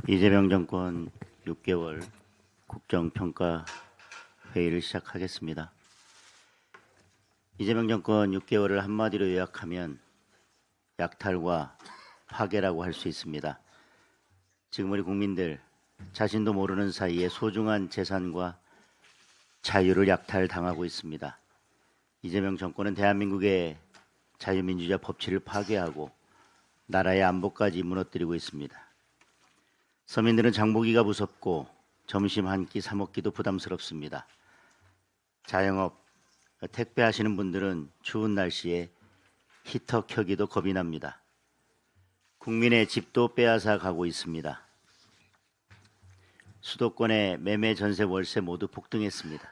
이재명 정권 6개월 국정평가 회의를 시작하겠습니다. 이재명 정권 6개월을 한마디로 요약하면 약탈과 파괴라고 할 수 있습니다. 지금 우리 국민들 자신도 모르는 사이에 소중한 재산과 자유를 약탈당하고 있습니다. 이재명 정권은 대한민국의 자유민주주의 법치를 파괴하고 나라의 안보까지 무너뜨리고 있습니다. 서민들은 장보기가 무섭고 점심 한 끼 사 먹기도 부담스럽습니다. 자영업, 택배 하시는 분들은 추운 날씨에 히터 켜기도 겁이 납니다. 국민의 집도 빼앗아 가고 있습니다. 수도권의 매매, 전세, 월세 모두 폭등했습니다.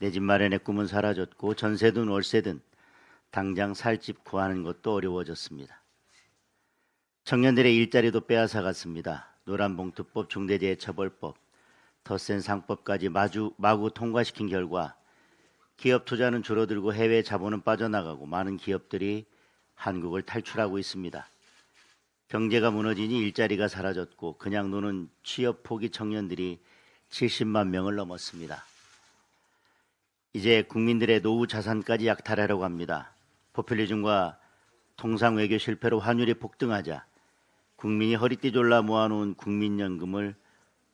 내 집 마련의 꿈은 사라졌고 전세든 월세든 당장 살 집 구하는 것도 어려워졌습니다. 청년들의 일자리도 빼앗아 갔습니다. 노란봉투법, 중대재해처벌법, 더 센 상법까지 마구 통과시킨 결과 기업 투자는 줄어들고 해외 자본은 빠져나가고 많은 기업들이 한국을 탈출하고 있습니다. 경제가 무너지니 일자리가 사라졌고 그냥 노는 취업 포기 청년들이 70만 명을 넘었습니다. 이제 국민들의 노후 자산까지 약탈하려고 합니다. 포퓰리즘과 통상 외교 실패로 환율이 폭등하자 국민이 허리띠 졸라 모아놓은 국민연금을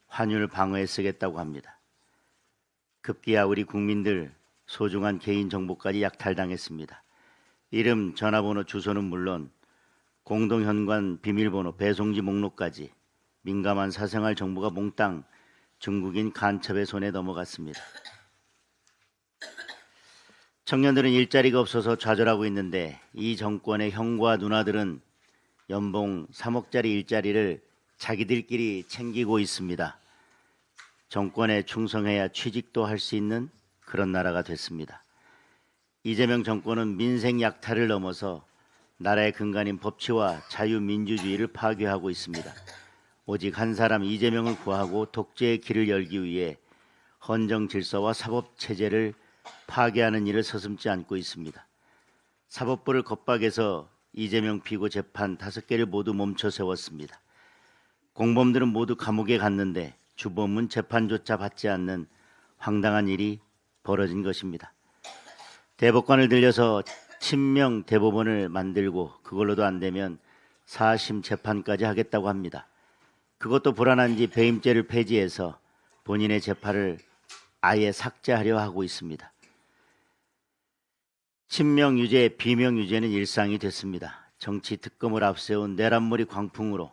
환율 방어에 쓰겠다고 합니다. 급기야 우리 국민들 소중한 개인정보까지 약탈당했습니다. 이름, 전화번호, 주소는 물론 공동현관 비밀번호, 배송지 목록까지 민감한 사생활 정보가 몽땅 중국인 간첩의 손에 넘어갔습니다. 청년들은 일자리가 없어서 좌절하고 있는데 이 정권의 형과 누나들은 연봉 3억짜리 일자리를 자기들끼리 챙기고 있습니다. 정권에 충성해야 취직도 할 수 있는 그런 나라가 됐습니다. 이재명 정권은 민생 약탈을 넘어서 나라의 근간인 법치와 자유민주주의를 파괴하고 있습니다. 오직 한 사람 이재명을 구하고 독재의 길을 열기 위해 헌정 질서와 사법체제를 파괴하는 일을 서슴지 않고 있습니다. 사법부를 겁박해서 이재명 피고 재판 5개를 모두 멈춰 세웠습니다. 공범들은 모두 감옥에 갔는데 주범은 재판조차 받지 않는 황당한 일이 벌어진 것입니다. 대법관을 들려서 친명 대법원을 만들고 그걸로도 안 되면 사심 재판까지 하겠다고 합니다. 그것도 불안한지 배임죄를 폐지해서 본인의 재판을 아예 삭제하려 하고 있습니다. 친명 유죄, 비명 유죄는 일상이 됐습니다. 정치 특검을 앞세운 내란머리 광풍으로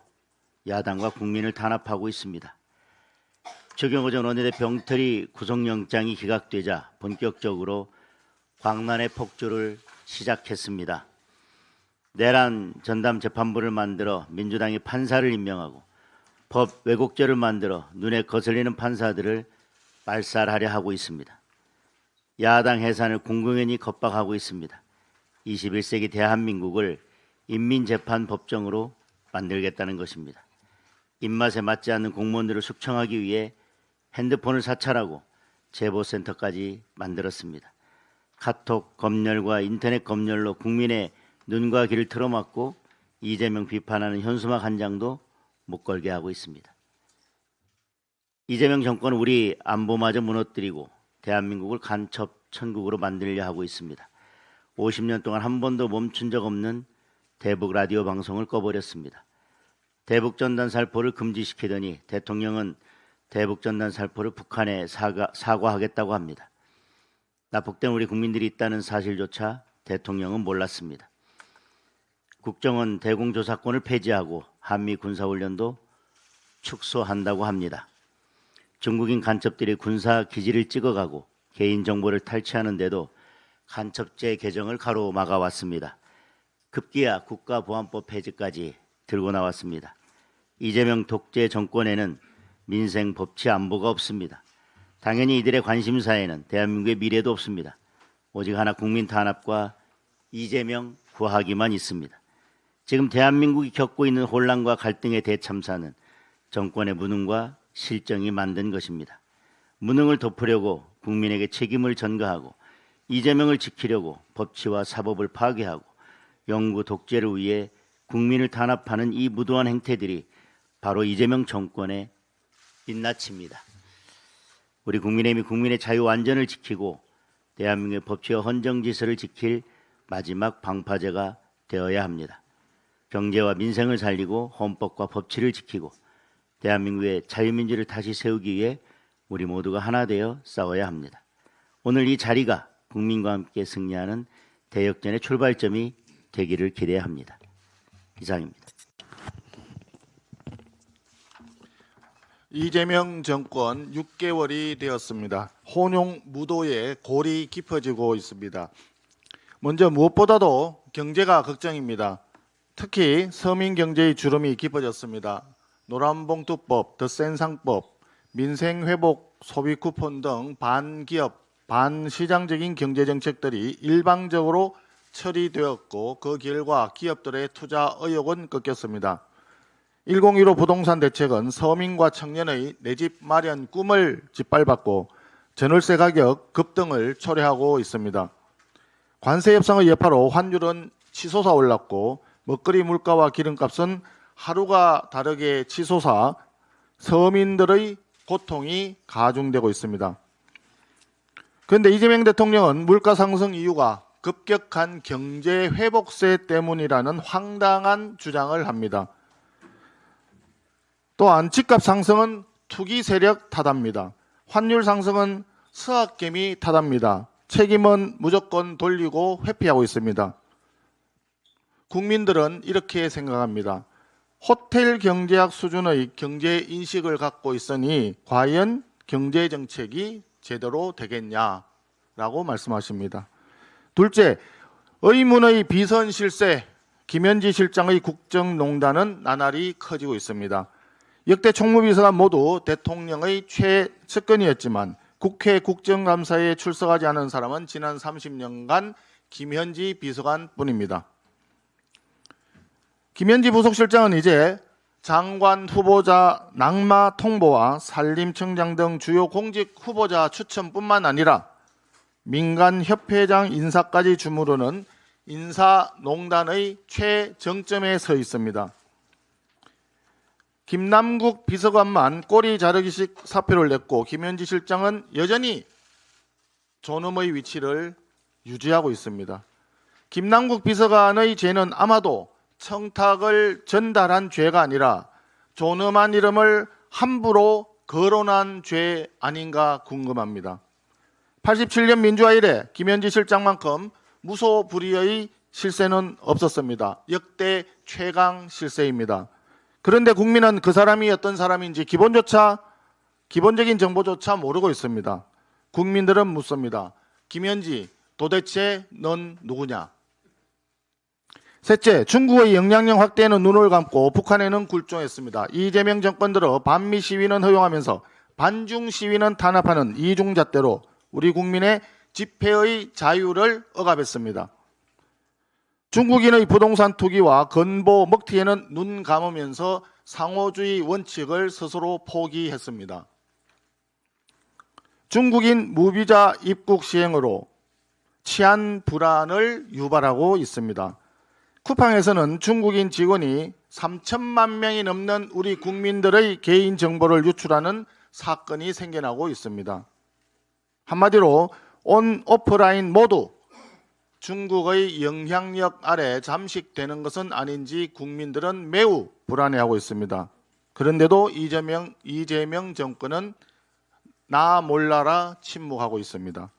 야당과 국민을 탄압하고 있습니다. 최경호 전 원내대표 병틀이 구속영장이 기각되자 본격적으로 광란의 폭주를 시작했습니다. 내란 전담 재판부를 만들어 민주당이 판사를 임명하고 법 왜곡죄를 만들어 눈에 거슬리는 판사들을 말살하려 하고 있습니다. 야당 해산을 공공연히 겁박하고 있습니다. 21세기 대한민국을 인민재판법정으로 만들겠다는 것입니다. 입맛에 맞지 않는 공무원들을 숙청하기 위해 핸드폰을 사찰하고 제보센터까지 만들었습니다. 카톡 검열과 인터넷 검열로 국민의 눈과 귀를 틀어막고 이재명 비판하는 현수막 한 장도 못 걸게 하고 있습니다. 이재명 정권은 우리 안보마저 무너뜨리고 대한민국을 간첩 천국으로 만들려 하고 있습니다. 50년 동안 한 번도 멈춘 적 없는 대북 라디오 방송을 꺼버렸습니다. 대북 전단 살포를 금지시키더니 대통령은 대북 전단 살포를 북한에 사과하겠다고 합니다. 납북된 우리 국민들이 있다는 사실조차 대통령은 몰랐습니다. 국정원 대공조사권을 폐지하고 한미 군사훈련도 축소한다고 합니다. 중국인 간첩들이 군사 기지를 찍어가고 개인정보를 탈취하는데도 간첩죄 개정을 가로막아왔습니다. 급기야 국가보안법 폐지까지 들고 나왔습니다. 이재명 독재 정권에는 민생 법치 안보가 없습니다. 당연히 이들의 관심사에는 대한민국의 미래도 없습니다. 오직 하나 국민 탄압과 이재명 구하기만 있습니다. 지금 대한민국이 겪고 있는 혼란과 갈등의 대참사는 정권의 무능과 실정이 만든 것입니다. 무능을 덮으려고 국민에게 책임을 전가하고 이재명을 지키려고 법치와 사법을 파괴하고 영구 독재를 위해 국민을 탄압하는 이 무도한 행태들이 바로 이재명 정권의 민낯입니다. 우리 국민의힘이 국민의 자유 완전을 지키고 대한민국의 법치와 헌정 질서를 지킬 마지막 방파제가 되어야 합니다. 경제와 민생을 살리고 헌법과 법치를 지키고 대한민국의 자유민주를 다시 세우기 위해 우리 모두가 하나 되어 싸워야 합니다. 오늘 이 자리가 국민과 함께 승리하는 대역전의 출발점이 되기를 기대합니다. 이상입니다. 이재명 정권 6개월이 되었습니다. 혼용 무도의 골이 깊어지고 있습니다. 먼저 무엇보다도 경제가 걱정입니다. 특히 서민 경제의 주름이 깊어졌습니다. 노란봉투법, 덧센상법, 민생회복, 소비쿠폰 등 반기업, 반시장적인 경제정책들이 일방적으로 처리되었고 그 결과 기업들의 투자 의욕은 꺾였습니다. 1015 부동산 대책은 서민과 청년의 내 집 마련 꿈을 짓밟았고 전월세 가격 급등을 초래하고 있습니다. 관세 협상의 여파로 환율은 치솟아 올랐고 먹거리 물가와 기름값은 하루가 다르게 치솟아 서민들의 고통이 가중되고 있습니다. 그런데 이재명 대통령은 물가 상승 이유가 급격한 경제 회복세 때문이라는 황당한 주장을 합니다. 또한 집값 상승은 투기 세력 탓합니다. 환율 상승은 서학개미 탓합니다. 책임은 무조건 돌리고 회피하고 있습니다. 국민들은 이렇게 생각합니다. 호텔 경제학 수준의 경제 인식을 갖고 있으니 과연 경제 정책이 제대로 되겠냐라고 말씀하십니다. 둘째, 의문의 비선 실세, 김현지 실장의 국정농단은 나날이 커지고 있습니다. 역대 총무비서관 모두 대통령의 최측근이었지만 국회 국정감사에 출석하지 않은 사람은 지난 30년간 김현지 비서관 뿐입니다. 김현지 부속실장은 이제 장관 후보자 낙마 통보와 산림청장 등 주요 공직 후보자 추천뿐만 아니라 민간 협회장 인사까지 주무르는 인사농단의 최정점에 서 있습니다. 김남국 비서관만 꼬리 자르기식 사표를 냈고 김현지 실장은 여전히 존엄의 위치를 유지하고 있습니다. 김남국 비서관의 죄는 아마도 청탁을 전달한 죄가 아니라 존엄한 이름을 함부로 거론한 죄 아닌가 궁금합니다. 87년 민주화 이래 김현지 실장만큼 무소불위의 실세는 없었습니다. 역대 최강 실세입니다. 그런데 국민은 그 사람이 어떤 사람인지 기본적인 정보조차 모르고 있습니다. 국민들은 묻습니다. 김현지, 도대체 넌 누구냐? 셋째, 중국의 영향력 확대에는 눈을 감고 북한에는 굴종했습니다. 이재명 정권 들어 반미 시위는 허용하면서 반중 시위는 탄압하는 이중잣대로 우리 국민의 집회의 자유를 억압했습니다. 중국인의 부동산 투기와 건보 먹튀에는 눈 감으면서 상호주의 원칙을 스스로 포기했습니다. 중국인 무비자 입국 시행으로 치안 불안을 유발하고 있습니다. 쿠팡에서는 중국인 직원이 3천만 명이 넘는 우리 국민들의 개인 정보를 유출하는 사건이 생겨나고 있습니다. 한마디로 온 오프라인 모두 중국의 영향력 아래 잠식되는 것은 아닌지 국민들은 매우 불안해하고 있습니다. 그런데도 이재명 정권은 나 몰라라 침묵하고 있습니다.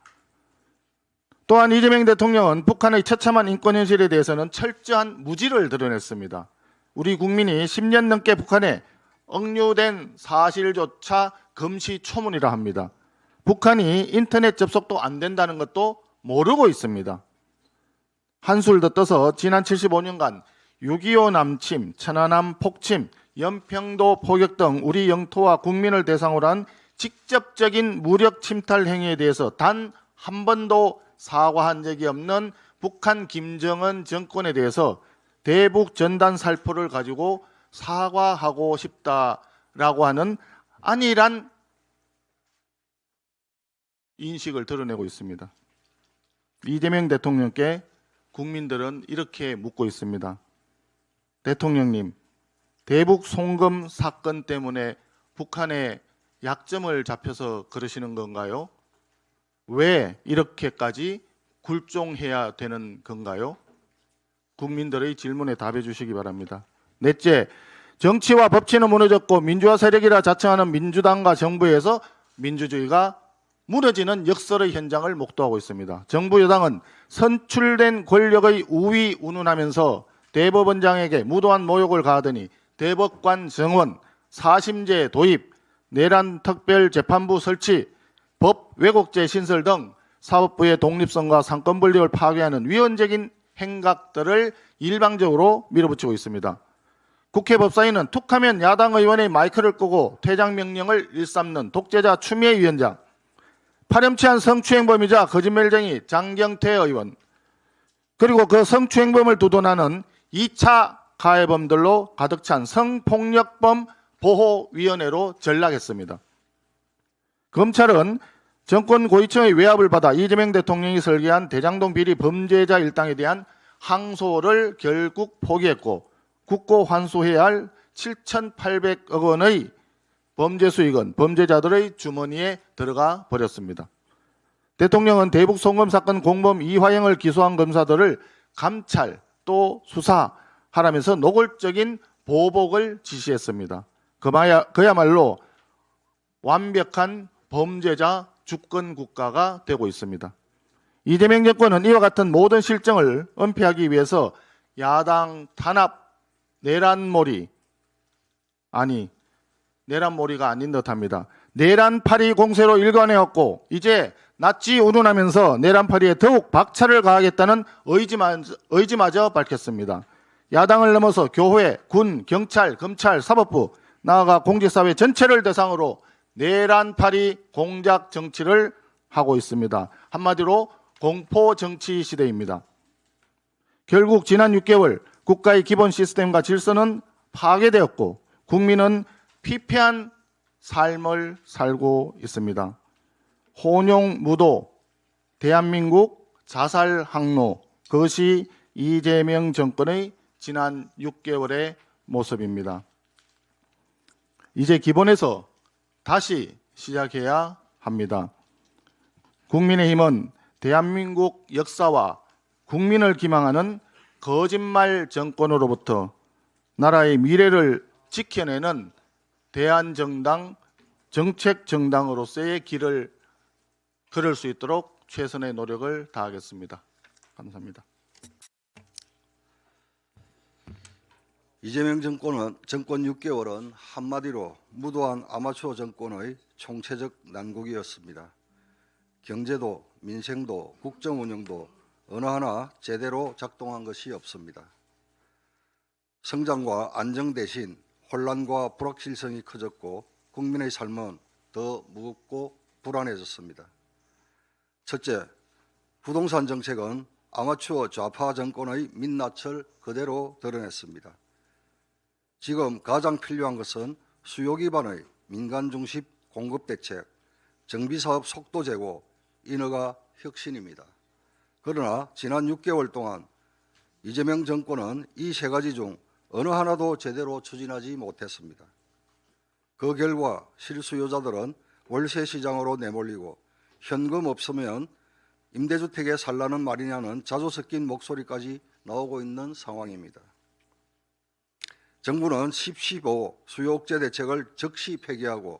또한 이재명 대통령은 북한의 처참한 인권 현실에 대해서는 철저한 무지를 드러냈습니다. 우리 국민이 10년 넘게 북한에 억류된 사실조차 금시초문이라 합니다. 북한이 인터넷 접속도 안 된다는 것도 모르고 있습니다. 한술 더 떠서 지난 75년간 6.25 남침, 천안함 폭침, 연평도 포격 등 우리 영토와 국민을 대상으로 한 직접적인 무력 침탈 행위에 대해서 단 한 번도 사과한 적이 없는 북한 김정은 정권에 대해서 대북 전단 살포를 가지고 사과하고 싶다라고 하는 안일한 인식을 드러내고 있습니다. 이재명 대통령께 국민들은 이렇게 묻고 있습니다. 대통령님, 대북 송금 사건 때문에 북한에 약점을 잡혀서 그러시는 건가요? 왜 이렇게까지 굴종해야 되는 건가요? 국민들의 질문에 답해 주시기 바랍니다. 넷째, 정치와 법치는 무너졌고 민주화 세력이라 자청하는 민주당과 정부에서 민주주의가 무너지는 역설의 현장을 목도하고 있습니다. 정부 여당은 선출된 권력의 우위 운운하면서 대법원장에게 무도한 모욕을 가하더니 대법관 정원, 사심제 도입, 내란 특별재판부 설치, 법 왜곡죄 신설 등 사법부의 독립성과 상권 분립을 파괴하는 위헌적인 행각들을 일방적으로 밀어붙이고 있습니다. 국회 법사위는 툭하면 야당 의원의 마이크를 끄고 퇴장 명령을 일삼는 독재자 추미애 위원장, 파렴치한 성추행범이자 거짓말쟁이 장경태 의원, 그리고 그 성추행범을 두둔하는 2차 가해범들로 가득 찬 성폭력범 보호위원회로 전락했습니다. 검찰은 정권 고위층의 외압을 받아 이재명 대통령이 설계한 대장동 비리 범죄자 일당에 대한 항소를 결국 포기했고 국고 환수해야 할 7,800억 원의 범죄 수익은 범죄자들의 주머니에 들어가 버렸습니다. 대통령은 대북 송금 사건 공범 이화영을 기소한 검사들을 감찰 또 수사하라면서 노골적인 보복을 지시했습니다. 그야말로 완벽한 범죄자 주권 국가가 되고 있습니다. 이재명 정권은 이와 같은 모든 실정을 은폐하기 위해서 야당 탄압 내란몰이가 아닌 듯합니다. 내란파리 공세로 일관해왔고 이제 낯지 운운하면서 내란파리에 더욱 박차를 가하겠다는 의지마저 밝혔습니다. 야당을 넘어서 교회, 군, 경찰, 검찰, 사법부, 나아가 공직사회 전체를 대상으로 내란파리 공작 정치를 하고 있습니다. 한마디로 공포 정치 시대입니다. 결국 지난 6개월 국가의 기본 시스템과 질서는 파괴되었고 국민은 피폐한 삶을 살고 있습니다. 혼용무도, 대한민국 자살 항로, 그것이 이재명 정권의 지난 6개월의 모습입니다. 이제 기본에서 다시 시작해야 합니다. 국민의힘은 대한민국 역사와 국민을 기망하는 거짓말 정권으로부터 나라의 미래를 지켜내는 대한정당, 정책정당으로서의 길을 걸을 수 있도록 최선의 노력을 다하겠습니다. 감사합니다. 이재명 정권 6개월은 한마디로 무도한 아마추어 정권의 총체적 난국이었습니다. 경제도 민생도 국정 운영도 어느 하나 제대로 작동한 것이 없습니다. 성장과 안정 대신 혼란과 불확실성이 커졌고 국민의 삶은 더 무겁고 불안해졌습니다. 첫째, 부동산 정책은 아마추어 좌파 정권의 민낯을 그대로 드러냈습니다. 지금 가장 필요한 것은 수요 기반의 민간 중심 공급 대책, 정비사업 속도 제고, 인허가 혁신입니다. 그러나 지난 6개월 동안 이재명 정권은 이 세 가지 중 어느 하나도 제대로 추진하지 못했습니다. 그 결과 실수요자들은 월세 시장으로 내몰리고 현금 없으면 임대주택에 살라는 말이냐는 자주 섞인 목소리까지 나오고 있는 상황입니다. 정부는 10.15 수요억제 대책을 즉시 폐기하고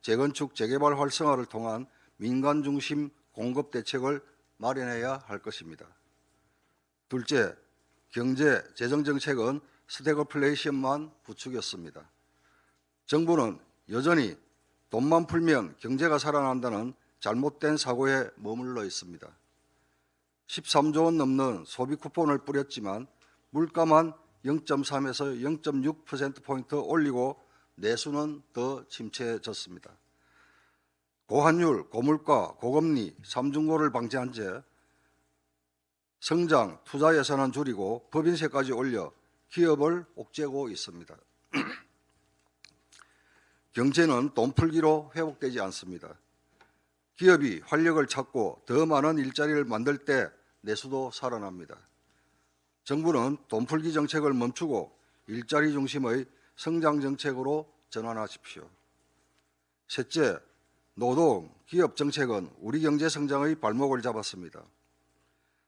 재건축, 재개발 활성화를 통한 민간 중심 공급 대책을 마련해야 할 것입니다. 둘째, 경제, 재정 정책은 스태그플레이션만 부추겼습니다. 정부는 여전히 돈만 풀면 경제가 살아난다는 잘못된 사고에 머물러 있습니다. 13조 원 넘는 소비 쿠폰을 뿌렸지만 물가만 0.3에서 0.6%포인트 올리고 내수는 더 침체해졌습니다. 고환율, 고물가, 고금리, 삼중고를 방지한 채 성장, 투자 예산은 줄이고 법인세까지 올려 기업을 옥죄고 있습니다. 경제는 돈 풀기로 회복되지 않습니다. 기업이 활력을 찾고 더 많은 일자리를 만들 때 내수도 살아납니다. 정부는 돈 풀기 정책을 멈추고 일자리 중심의 성장 정책으로 전환하십시오. 셋째, 노동, 기업 정책은 우리 경제 성장의 발목을 잡았습니다.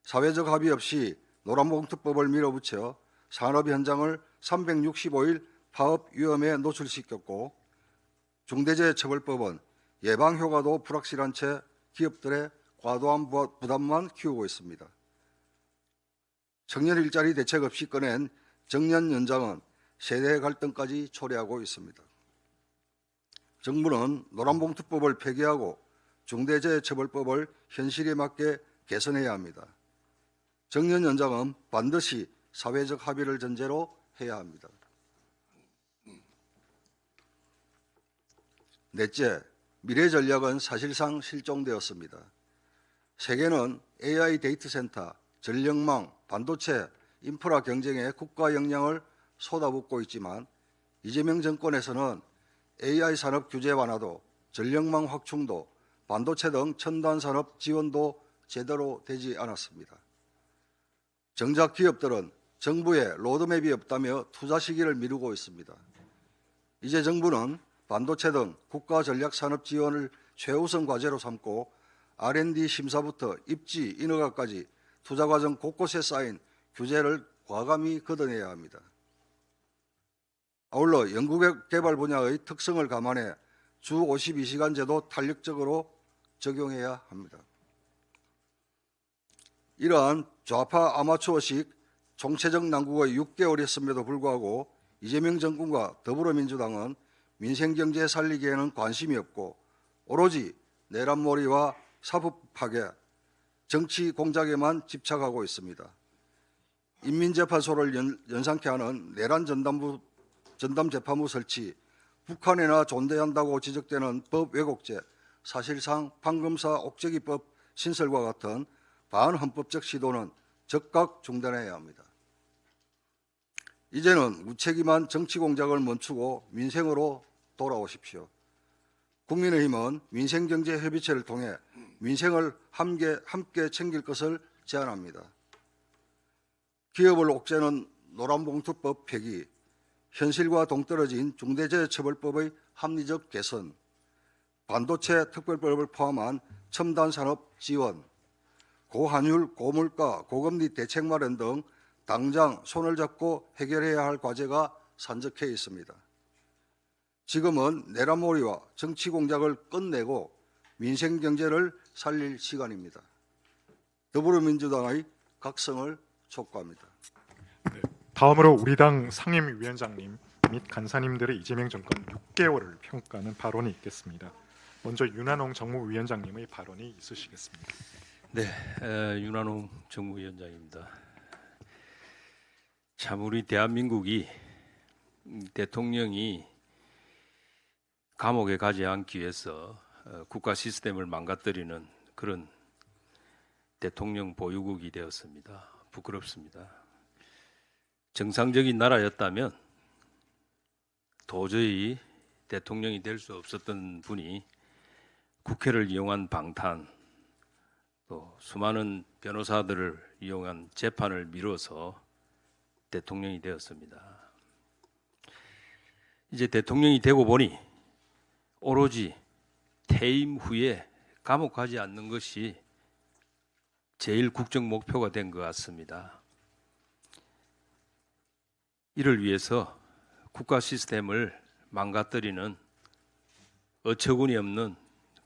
사회적 합의 없이 노란봉투법을 밀어붙여 산업 현장을 365일 파업 위험에 노출시켰고, 중대재해처벌법은 예방 효과도 불확실한 채 기업들의 과도한 부담만 키우고 있습니다. 청년 일자리 대책 없이 꺼낸 정년 연장은 세대 갈등까지 초래하고 있습니다. 정부는 노란봉투법을 폐기하고 중대재해처벌법을 현실에 맞게 개선해야 합니다. 정년 연장은 반드시 사회적 합의를 전제로 해야 합니다. 넷째, 미래 전략은 사실상 실종되었습니다. 세계는 AI 데이터 센터, 전력망, 반도체, 인프라 경쟁에 국가 역량을 쏟아붓고 있지만 이재명 정권에서는 AI 산업 규제 완화도, 전력망 확충도, 반도체 등 첨단 산업 지원도 제대로 되지 않았습니다. 정작 기업들은 정부의 로드맵이 없다며 투자 시기를 미루고 있습니다. 이제 정부는 반도체 등 국가 전략 산업 지원을 최우선 과제로 삼고 R&D 심사부터 입지, 인허가까지 투자 과정 곳곳에 쌓인 규제를 과감히 걷어내야 합니다. 아울러 연구개발 분야의 특성을 감안해 주 52시간 제도 탄력적으로 적용해야 합니다. 이러한 좌파 아마추어식 총체적 난국의 6개월이었음에도 불구하고 이재명 정권과 더불어민주당은 민생경제 살리기에는 관심이 없고 오로지 내란몰이와 사법 파괴, 정치 공작에만 집착하고 있습니다. 인민재판소를 연상케 하는 내란 전담재판부 설치, 북한에나 존재한다고 지적되는 법 왜곡죄, 사실상 판검사 옥죄기법 신설과 같은 반헌법적 시도는 즉각 중단해야 합니다. 이제는 무책임한 정치 공작을 멈추고 민생으로 돌아오십시오. 국민의힘은 민생경제협의체를 통해 민생을 함께 챙길 것을 제안합니다. 기업을 옥죄는 노란봉투법 폐기, 현실과 동떨어진 중대재해처벌법의 합리적 개선, 반도체 특별법을 포함한 첨단산업 지원, 고환율, 고물가, 고금리 대책 마련 등 당장 손을 잡고 해결해야 할 과제가 산적해 있습니다. 지금은 내란몰이와 정치 공작을 끝내고 민생 경제를 살릴 시간입니다. 더불어민주당의 각성을 촉구합니다. 다음으로 우리 당 상임위원장님 및 간사님들의 이재명 정권 6개월을 평가하는 발언이 있겠습니다. 먼저 윤한홍 정무위원장님의 발언이 있으시겠습니다. 네, 윤한홍 정무위원장입니다. 참 우리 대한민국이 대통령이 감옥에 가지 않기 위해서 국가 시스템을 망가뜨리는 그런 대통령 보유국이 되었습니다. 부끄럽습니다. 정상적인 나라였다면 도저히 대통령이 될 수 없었던 분이 국회를 이용한 방탄, 또 수많은 변호사들을 이용한 재판을 미뤄서 대통령이 되었습니다. 이제 대통령이 되고 보니 오로지 퇴임 후에 감옥 가지 않는 것이 제일 국정 목표가 된 것 같습니다. 이를 위해서 국가 시스템을 망가뜨리는 어처구니 없는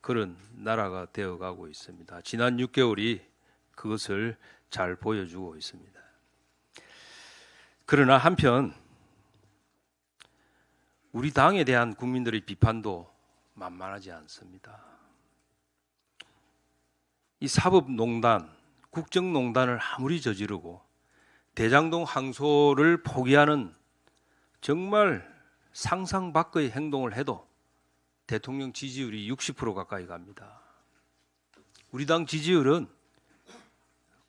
그런 나라가 되어가고 있습니다. 지난 6개월이 그것을 잘 보여주고 있습니다. 그러나 한편 우리 당에 대한 국민들의 비판도 만만하지 않습니다. 이 사법농단, 국정농단을 아무리 저지르고 대장동 항소를 포기하는 정말 상상 밖의 행동을 해도 대통령 지지율이 60% 가까이 갑니다. 우리 당 지지율은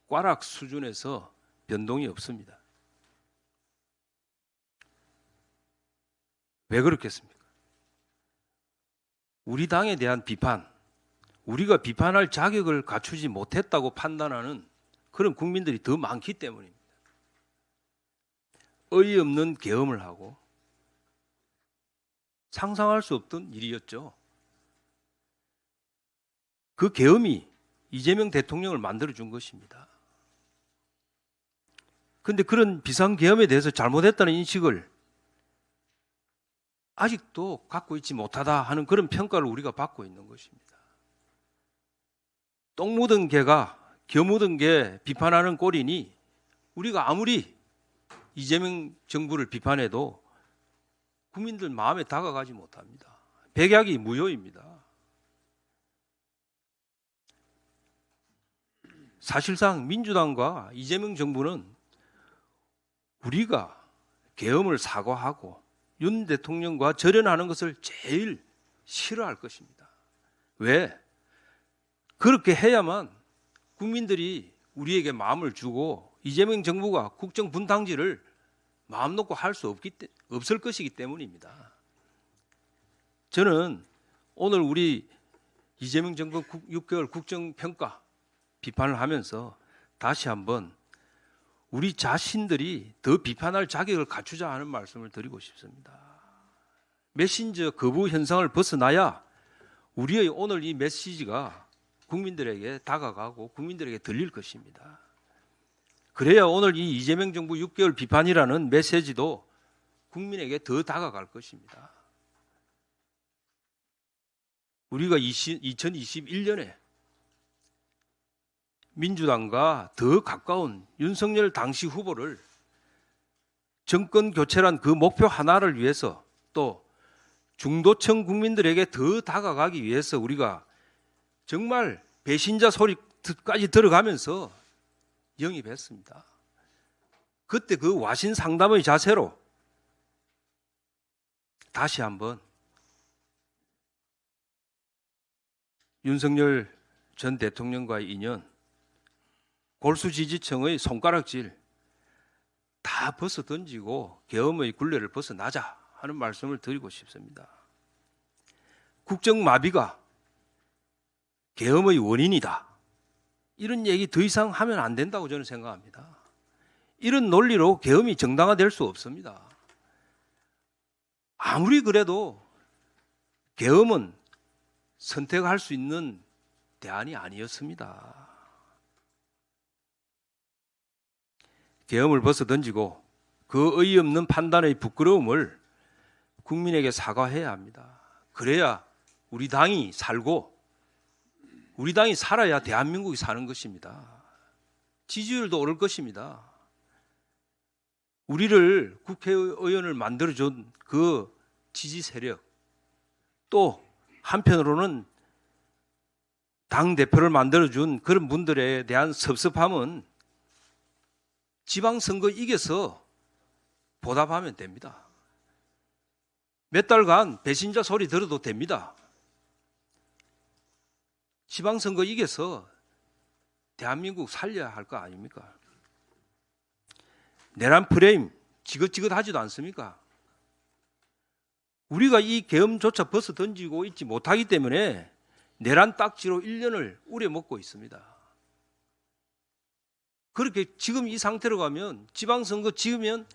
꽈락 수준에서 변동이 없습니다. 왜 그렇겠습니까? 우리 당에 대한 비판, 우리가 비판할 자격을 갖추지 못했다고 판단하는 그런 국민들이 더 많기 때문입니다. 어이없는 계엄을 하고 상상할 수 없던 일이었죠. 그 계엄이 이재명 대통령을 만들어준 것입니다. 그런데 그런 비상계엄에 대해서 잘못했다는 인식을 아직도 갖고 있지 못하다 하는 그런 평가를 우리가 받고 있는 것입니다. 똥 묻은 개가 겨 묻은 개 비판하는 꼴이니 우리가 아무리 이재명 정부를 비판해도 국민들 마음에 다가가지 못합니다. 백약이 무효입니다. 사실상 민주당과 이재명 정부는 우리가 계엄을 사과하고 윤 대통령과 절연하는 것을 제일 싫어할 것입니다. 왜? 그렇게 해야만 국민들이 우리에게 마음을 주고 이재명 정부가 국정 분탕질을 마음 놓고 할 수 없을 것이기 때문입니다. 저는 오늘 우리 이재명 정부 6개월 국정평가 비판을 하면서 다시 한번 우리 자신들이 더 비판할 자격을 갖추자 하는 말씀을 드리고 싶습니다. 메신저 거부 현상을 벗어나야 우리의 오늘 이 메시지가 국민들에게 다가가고 국민들에게 들릴 것입니다. 그래야 오늘 이 이재명 정부 6개월 비판이라는 메시지도 국민에게 더 다가갈 것입니다. 우리가 2021년에 민주당과 더 가까운 윤석열 당시 후보를 정권 교체란 그 목표 하나를 위해서 또 중도층 국민들에게 더 다가가기 위해서 우리가 정말 배신자 소리까지 들어가면서 영입했습니다. 그때 그 와신 상담의 자세로 다시 한번 윤석열 전 대통령과의 인연, 골수 지지층의 손가락질 다 벗어 던지고 계엄의 굴레를 벗어나자 하는 말씀을 드리고 싶습니다. 국정마비가 계엄의 원인이다. 이런 얘기 더 이상 하면 안 된다고 저는 생각합니다. 이런 논리로 계엄이 정당화될 수 없습니다. 아무리 그래도 계엄은 선택할 수 있는 대안이 아니었습니다. 계엄을 벗어 던지고 그 어이없는 판단의 부끄러움을 국민에게 사과해야 합니다. 그래야 우리 당이 살고 우리 당이 살아야 대한민국이 사는 것입니다. 지지율도 오를 것입니다. 우리를 국회의원을 만들어준 그 지지 세력, 또 한편으로는 당대표를 만들어준 그런 분들에 대한 섭섭함은 지방선거 이겨서 보답하면 됩니다. 몇 달간 배신자 소리 들어도 됩니다. 지방선거 이겨서 대한민국 살려야 할 거 아닙니까? 내란 프레임 지긋지긋하지도 않습니까? 우리가 이 계엄조차 벗어 던지고 있지 못하기 때문에 내란 딱지로 1년을 우려먹고 있습니다. 그렇게 지금 이 상태로 가면 지방선거 지으면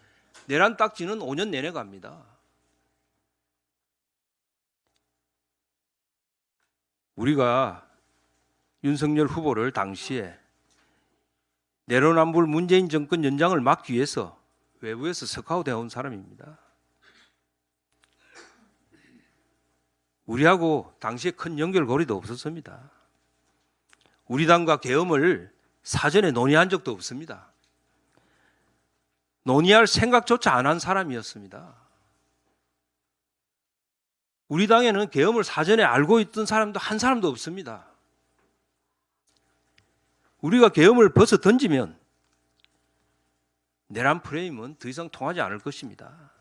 내란 딱지는 5년 내내 갑니다. 우리가 윤석열 후보를 당시에 내로남불 문재인 정권 연장을 막기 위해서 외부에서 스카우트 해온 사람입니다. 우리하고 당시에 큰 연결고리도 없었습니다. 우리 당과 계엄을 사전에 논의한 적도 없습니다. 논의할 생각조차 안 한 사람이었습니다. 우리 당에는 계엄을 사전에 알고 있던 사람도 한 사람도 없습니다. 우리가 계엄을 벗어 던지면 내란 프레임은 더 이상 통하지 않을 것입니다.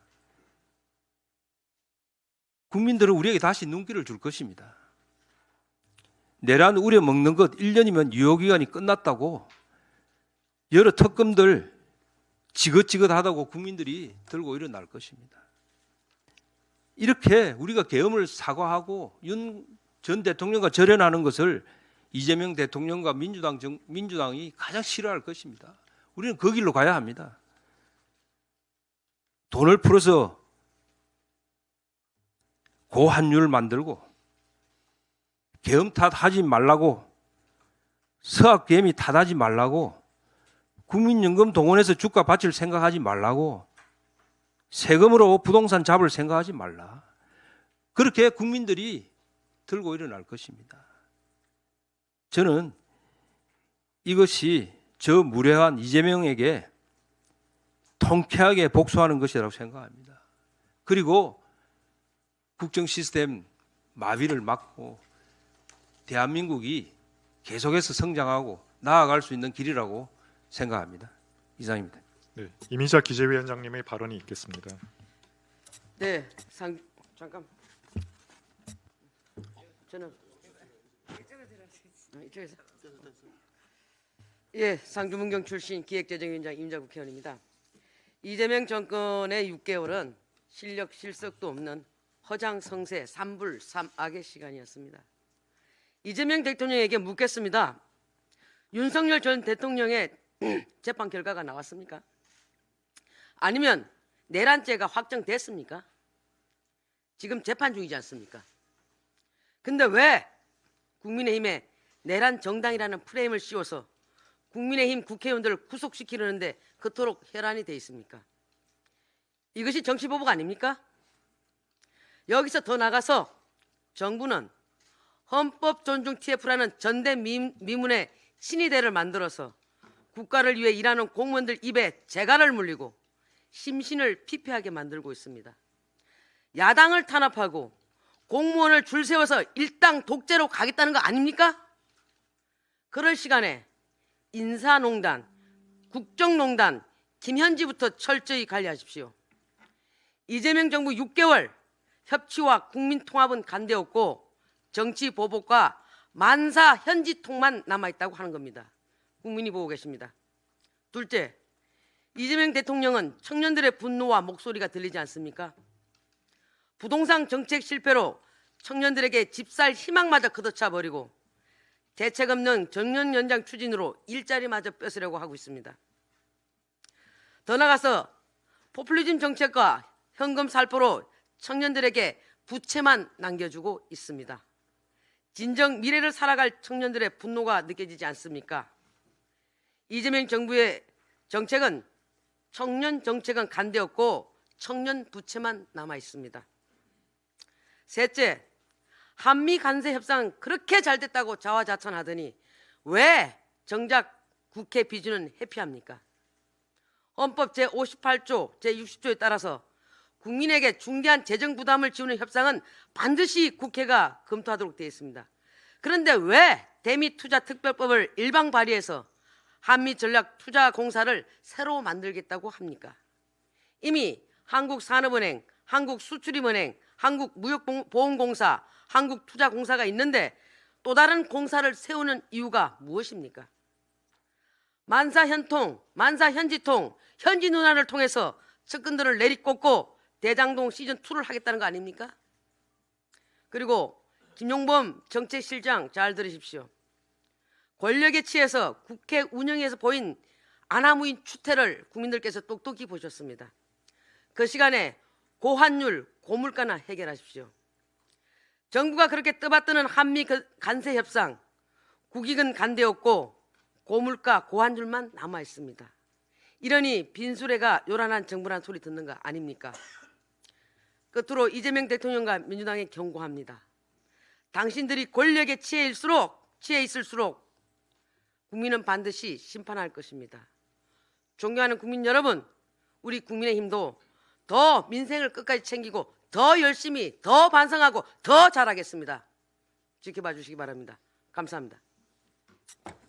국민들은 우리에게 다시 눈길을 줄 것입니다. 내란 우려먹는 것 1년이면 유효기간이 끝났다고 여러 특검들 지긋지긋하다고 국민들이 들고 일어날 것입니다. 이렇게 우리가 계엄을 사과하고 윤 전 대통령과 절연하는 것을 이재명 대통령과 민주당이 가장 싫어할 것입니다. 우리는 그 길로 가야 합니다. 돈을 풀어서 고환율 만들고 계엄 탓하지 말라고, 서학 계엄이 탓하지 말라고, 국민연금 동원해서 주가 받칠 생각하지 말라고, 세금으로 부동산 잡을 생각하지 말라. 그렇게 국민들이 들고 일어날 것입니다. 저는 이것이 저 무례한 이재명에게 통쾌하게 복수하는 것이라고 생각합니다. 그리고 국정 시스템 마비를 막고 대한민국이 계속해서 성장하고 나아갈 수 있는 길이라고 생각합니다. 이상입니다. 네, 이미자 기재위원장님의 발언이 있겠습니다. 네, 잠깐. 저는 이쪽에서. 예, 상주문경 출신 기획재정위원장 임자국 의원입니다. 이재명 정권의 6개월은 실력 실속도 없는 허장성세 삼불 삼악의 시간이었습니다. 이재명 대통령에게 묻겠습니다. 윤석열 전 대통령의 재판 결과가 나왔습니까? 아니면 내란죄가 확정됐습니까? 지금 재판 중이지 않습니까? 근데 왜 국민의힘에 내란 정당이라는 프레임을 씌워서 국민의힘 국회의원들을 구속시키려는데 그토록 혈안이 돼 있습니까? 이것이 정치보복 아닙니까? 여기서 더 나가서 정부는 헌법 존중 TF라는 전대미문의 신의대를 만들어서 국가를 위해 일하는 공무원들 입에 재갈을 물리고 심신을 피폐하게 만들고 있습니다. 야당을 탄압하고 공무원을 줄 세워서 일당 독재로 가겠다는 거 아닙니까? 그럴 시간에 인사농단, 국정농단, 김현지부터 철저히 관리하십시오. 이재명 정부 6개월 협치와 국민통합은 간대없고 정치 보복과 만사 현지통만 남아있다고 하는 겁니다. 국민이 보고 계십니다. 둘째, 이재명 대통령은 청년들의 분노와 목소리가 들리지 않습니까? 부동산 정책 실패로 청년들에게 집 살 희망마저 걷어차버리고 대책 없는 정년 연장 추진으로 일자리마저 뺏으려고 하고 있습니다. 더 나아가서 포퓰리즘 정책과 현금 살포로 청년들에게 부채만 남겨주고 있습니다. 진정 미래를 살아갈 청년들의 분노가 느껴지지 않습니까? 이재명 정부의 정책은 청년 정책은 간대없고 청년 부채만 남아 있습니다. 셋째, 한미 간세 협상 그렇게 잘 됐다고 자화자찬하더니 왜 정작 국회 비준은 회피합니까? 헌법 제58조, 제60조에 따라서 국민에게 중대한 재정 부담을 지우는 협상은 반드시 국회가 검토하도록 되어 있습니다. 그런데 왜 대미투자특별법을 일방 발의해서 한미전략투자공사를 새로 만들겠다고 합니까? 이미 한국산업은행, 한국수출입은행, 한국무역보험공사, 한국투자공사가 있는데 또 다른 공사를 세우는 이유가 무엇입니까? 만사현통, 만사현지통, 현지문화를 통해서 측근들을 내리꽂고 대장동 시즌2를 하겠다는 거 아닙니까? 그리고 김용범 정책실장 잘 들으십시오. 권력에 취해서 국회 운영에서 보인 아나무인 추태를 국민들께서 똑똑히 보셨습니다. 그 시간에 고환율, 고물가나 해결하십시오. 정부가 그렇게 떠받드는 한미 간세 협상, 국익은 간대없고 고물가, 고환율만 남아 있습니다. 이러니 빈수레가 요란한 정부란 소리 듣는 거 아닙니까? 끝으로 이재명 대통령과 민주당에 경고합니다. 당신들이 권력에 취해 있을수록 국민은 반드시 심판할 것입니다. 존경하는 국민 여러분, 우리 국민의힘도 더 민생을 끝까지 챙기고 더 열심히, 더 반성하고 더 잘하겠습니다. 지켜봐 주시기 바랍니다. 감사합니다.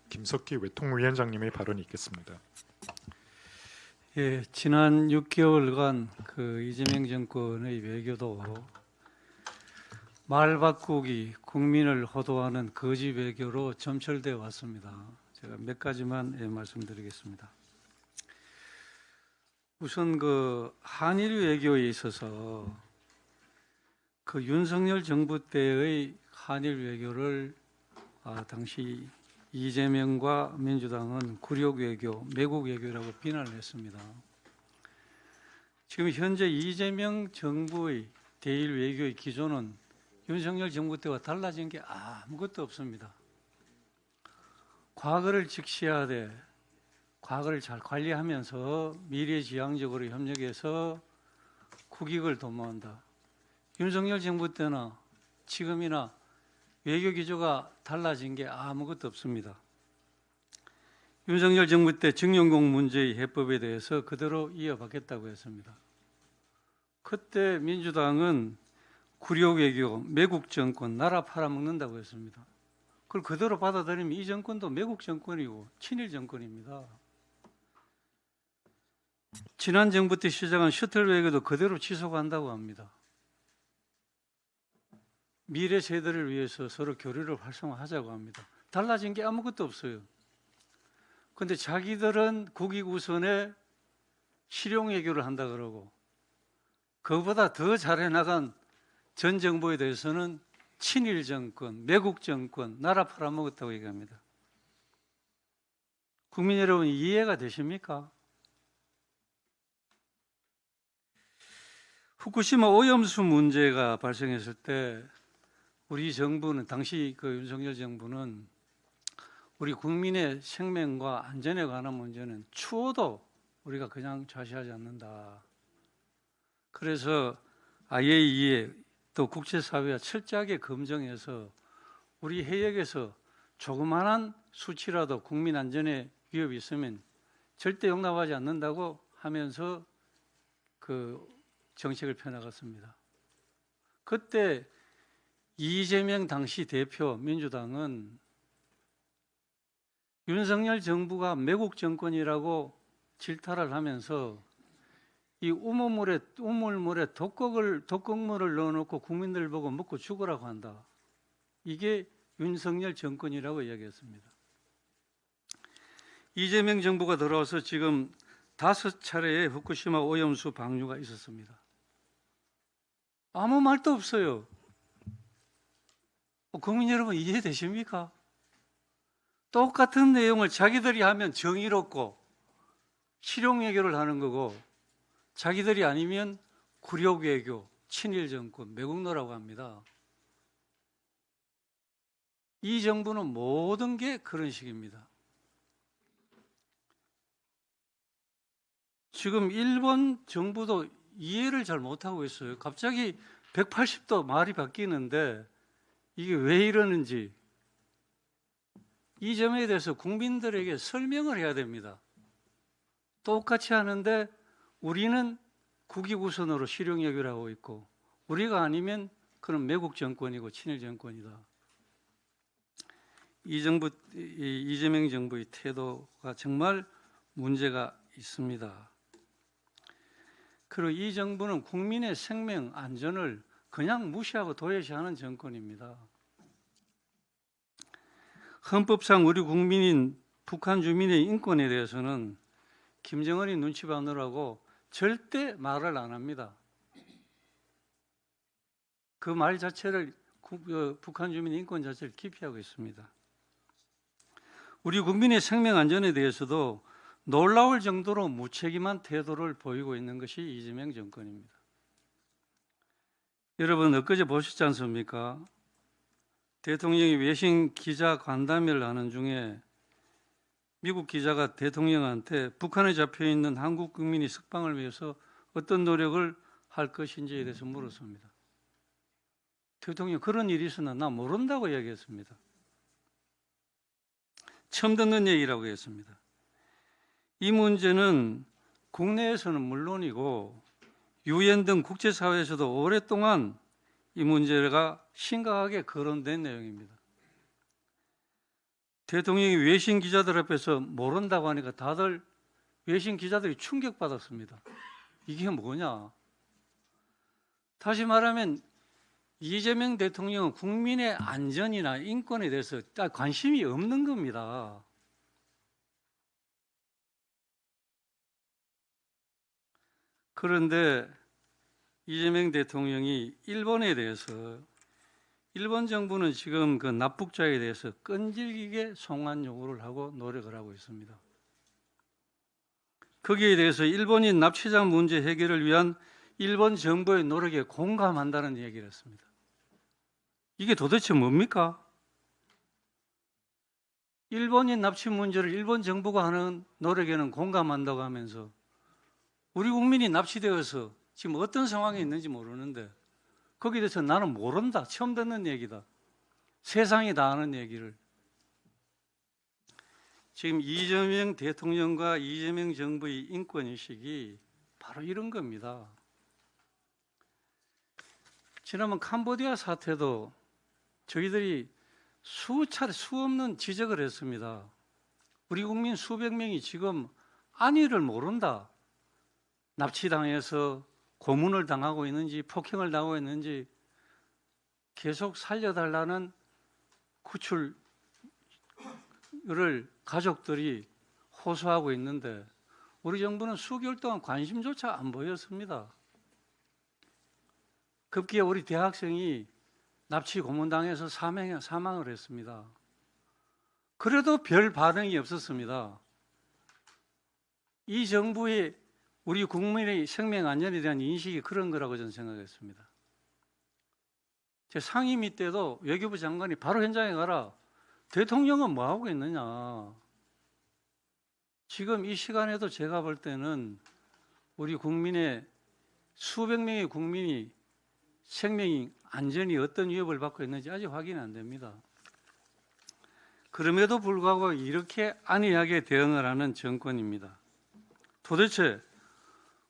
김석기 외통위원장님의 발언이 있겠습니다. 예, 지난 6개월간 그 이재명 정권의 외교도 말 바꾸기, 국민을 호도하는 거짓 외교로 점철되어 왔습니다. 제가 몇 가지만 말씀드리겠습니다. 우선 그 한일 외교에 있어서 그 윤석열 정부 때의 한일 외교를 당시 이재명과 민주당은 굴욕 외교, 매국 외교라고 비난을 했습니다. 지금 현재 이재명 정부의 대일 외교의 기조는 윤석열 정부 때와 달라진 게 아무것도 없습니다. 과거를 직시하되 과거를 잘 관리하면서 미래지향적으로 협력해서 국익을 도모한다. 윤석열 정부 때나 지금이나 외교 기조가 달라진 게 아무것도 없습니다. 윤석열 정부 때 증용공 문제의 해법에 대해서 그대로 이어받겠다고 했습니다. 그때 민주당은 구력 외교, 매국 정권, 나라 팔아먹는다고 했습니다. 그걸 그대로 받아들이면 이 정권도 매국 정권이고 친일 정권입니다. 지난 정부 때 시작한 셔틀 외교도 그대로 지속한다고 합니다. 미래 세대를 위해서 서로 교류를 활성화하자고 합니다. 달라진 게 아무것도 없어요. 그런데 자기들은 국익 우선에 실용 외교를 한다 그러고 그보다 더 잘해나간 전 정부에 대해서는 친일 정권, 매국 정권, 나라 팔아먹었다고 얘기합니다. 국민 여러분 이해가 되십니까? 후쿠시마 오염수 문제가 발생했을 때 우리 정부는 당시 윤석열 정부는 우리 국민의 생명과 안전에 관한 문제는 추호도 우리가 그냥 좌시하지 않는다. 그래서 IAEA 또 국제사회와 철저하게 검증해서 우리 해역에서 조그마한 수치라도 국민 안전에 위협이 있으면 절대 용납하지 않는다고 하면서 그 정책을 펴나갔습니다. 그때 이재명 당시 대표 민주당은 윤석열 정부가 매국 정권이라고 질타를 하면서 이 우물물에 독극물을 넣어놓고 국민들 보고 먹고 죽으라고 한다. 이게 윤석열 정권이라고 이야기했습니다. 이재명 정부가 들어와서 지금 5차례의 후쿠시마 오염수 방류가 있었습니다. 아무 말도 없어요. 국민 여러분 이해되십니까? 똑같은 내용을 자기들이 하면 정의롭고 실용 외교를 하는 거고 자기들이 아니면 굴욕 외교, 친일 정권, 매국노라고 합니다. 이 정부는 모든 게 그런 식입니다. 지금 일본 정부도 이해를 잘 못하고 있어요. 갑자기 180도 말이 바뀌는데 이게 왜 이러는지 이 점에 대해서 국민들에게 설명을 해야 됩니다. 똑같이 하는데 우리는 국익 우선으로 실용 외교를 하고 있고 우리가 아니면 그런 매국 정권이고 친일 정권이다. 이재명 정부의 태도가 정말 문제가 있습니다. 그리고 이 정부는 국민의 생명 안전을 그냥 무시하고 도외시하는 정권입니다. 헌법상 우리 국민인 북한 주민의 인권에 대해서는 김정은이 눈치 봐느라고 절대 말을 안 합니다. 그 말 자체를 북한 주민의 인권 자체를 기피하고 있습니다. 우리 국민의 생명 안전에 대해서도 놀라울 정도로 무책임한 태도를 보이고 있는 것이 이재명 정권입니다. 여러분 엊그제 보셨지 않습니까? 대통령이 외신 기자 간담회를 하는 중에 미국 기자가 대통령한테 북한에 잡혀있는 한국 국민이 석방을 위해서 어떤 노력을 할 것인지에 대해서 물었습니다. 대통령이 그런 일이 있으나 나 모른다고 이야기했습니다. 처음 듣는 얘기라고 했습니다. 이 문제는 국내에서는 물론이고 유엔 등 국제사회에서도 오랫동안 이 문제가 심각하게 거론된 내용입니다. 대통령이 외신 기자들 앞에서 모른다고 하니까 다들 외신 기자들이 충격받았습니다. 이게 뭐냐? 다시 말하면 이재명 대통령은 국민의 안전이나 인권에 대해서 관심이 없는 겁니다. 그런데 이재명 대통령이 일본에 대해서 일본 정부는 지금 그 납북자에 대해서 끈질기게 송환 요구를 하고 노력을 하고 있습니다. 거기에 대해서 일본인 납치자 문제 해결을 위한 일본 정부의 노력에 공감한다는 얘기를 했습니다. 이게 도대체 뭡니까? 일본인 납치 문제를 일본 정부가 하는 노력에는 공감한다고 하면서 우리 국민이 납치되어서 지금 어떤 상황에 있는지 모르는데 거기에 대해서 나는 모른다. 처음 듣는 얘기다. 세상이 다 아는 얘기를. 지금 이재명 대통령과 이재명 정부의 인권의식이 바로 이런 겁니다. 지난번 캄보디아 사태도 저희들이 수차례 수없는 지적을 했습니다. 우리 국민 수백 명이 지금 안위를 모른다. 납치당해서 고문을 당하고 있는지 폭행을 당하고 있는지 계속 살려달라는 구출을 가족들이 호소하고 있는데 우리 정부는 수개월 동안 관심조차 안 보였습니다. 급기야 우리 대학생이 납치 고문당해서 사망을 했습니다. 그래도 별 반응이 없었습니다. 이 정부의 우리 국민의 생명 안전에 대한 인식이 그런 거라고 저는 생각했습니다. 제 상임위 때도 외교부 장관이 바로 현장에 가라. 대통령은 뭐 하고 있느냐. 지금 이 시간에도 제가 볼 때는 우리 국민의 수백 명의 국민이 생명이 안전이 어떤 위협을 받고 있는지 아직 확인이 안 됩니다. 그럼에도 불구하고 이렇게 안이하게 대응을 하는 정권입니다. 도대체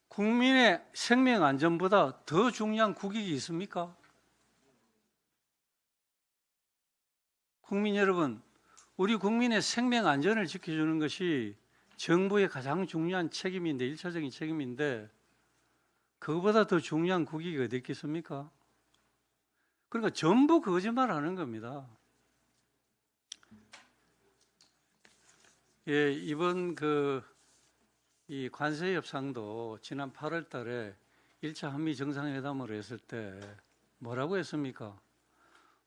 국민의 생명 안전보다 더 중요한 국익이 있습니까? 국민 여러분, 우리 국민의 생명 안전을 지켜주는 것이 정부의 가장 중요한 책임인데, 일차적인 책임인데 그거보다 더 중요한 국익이 어디 있겠습니까? 그러니까 전부 거짓말하는 겁니다. 예, 이번 이 관세 협상도 지난 8월 달에 1차 한미 정상회담을 했을 때 뭐라고 했습니까?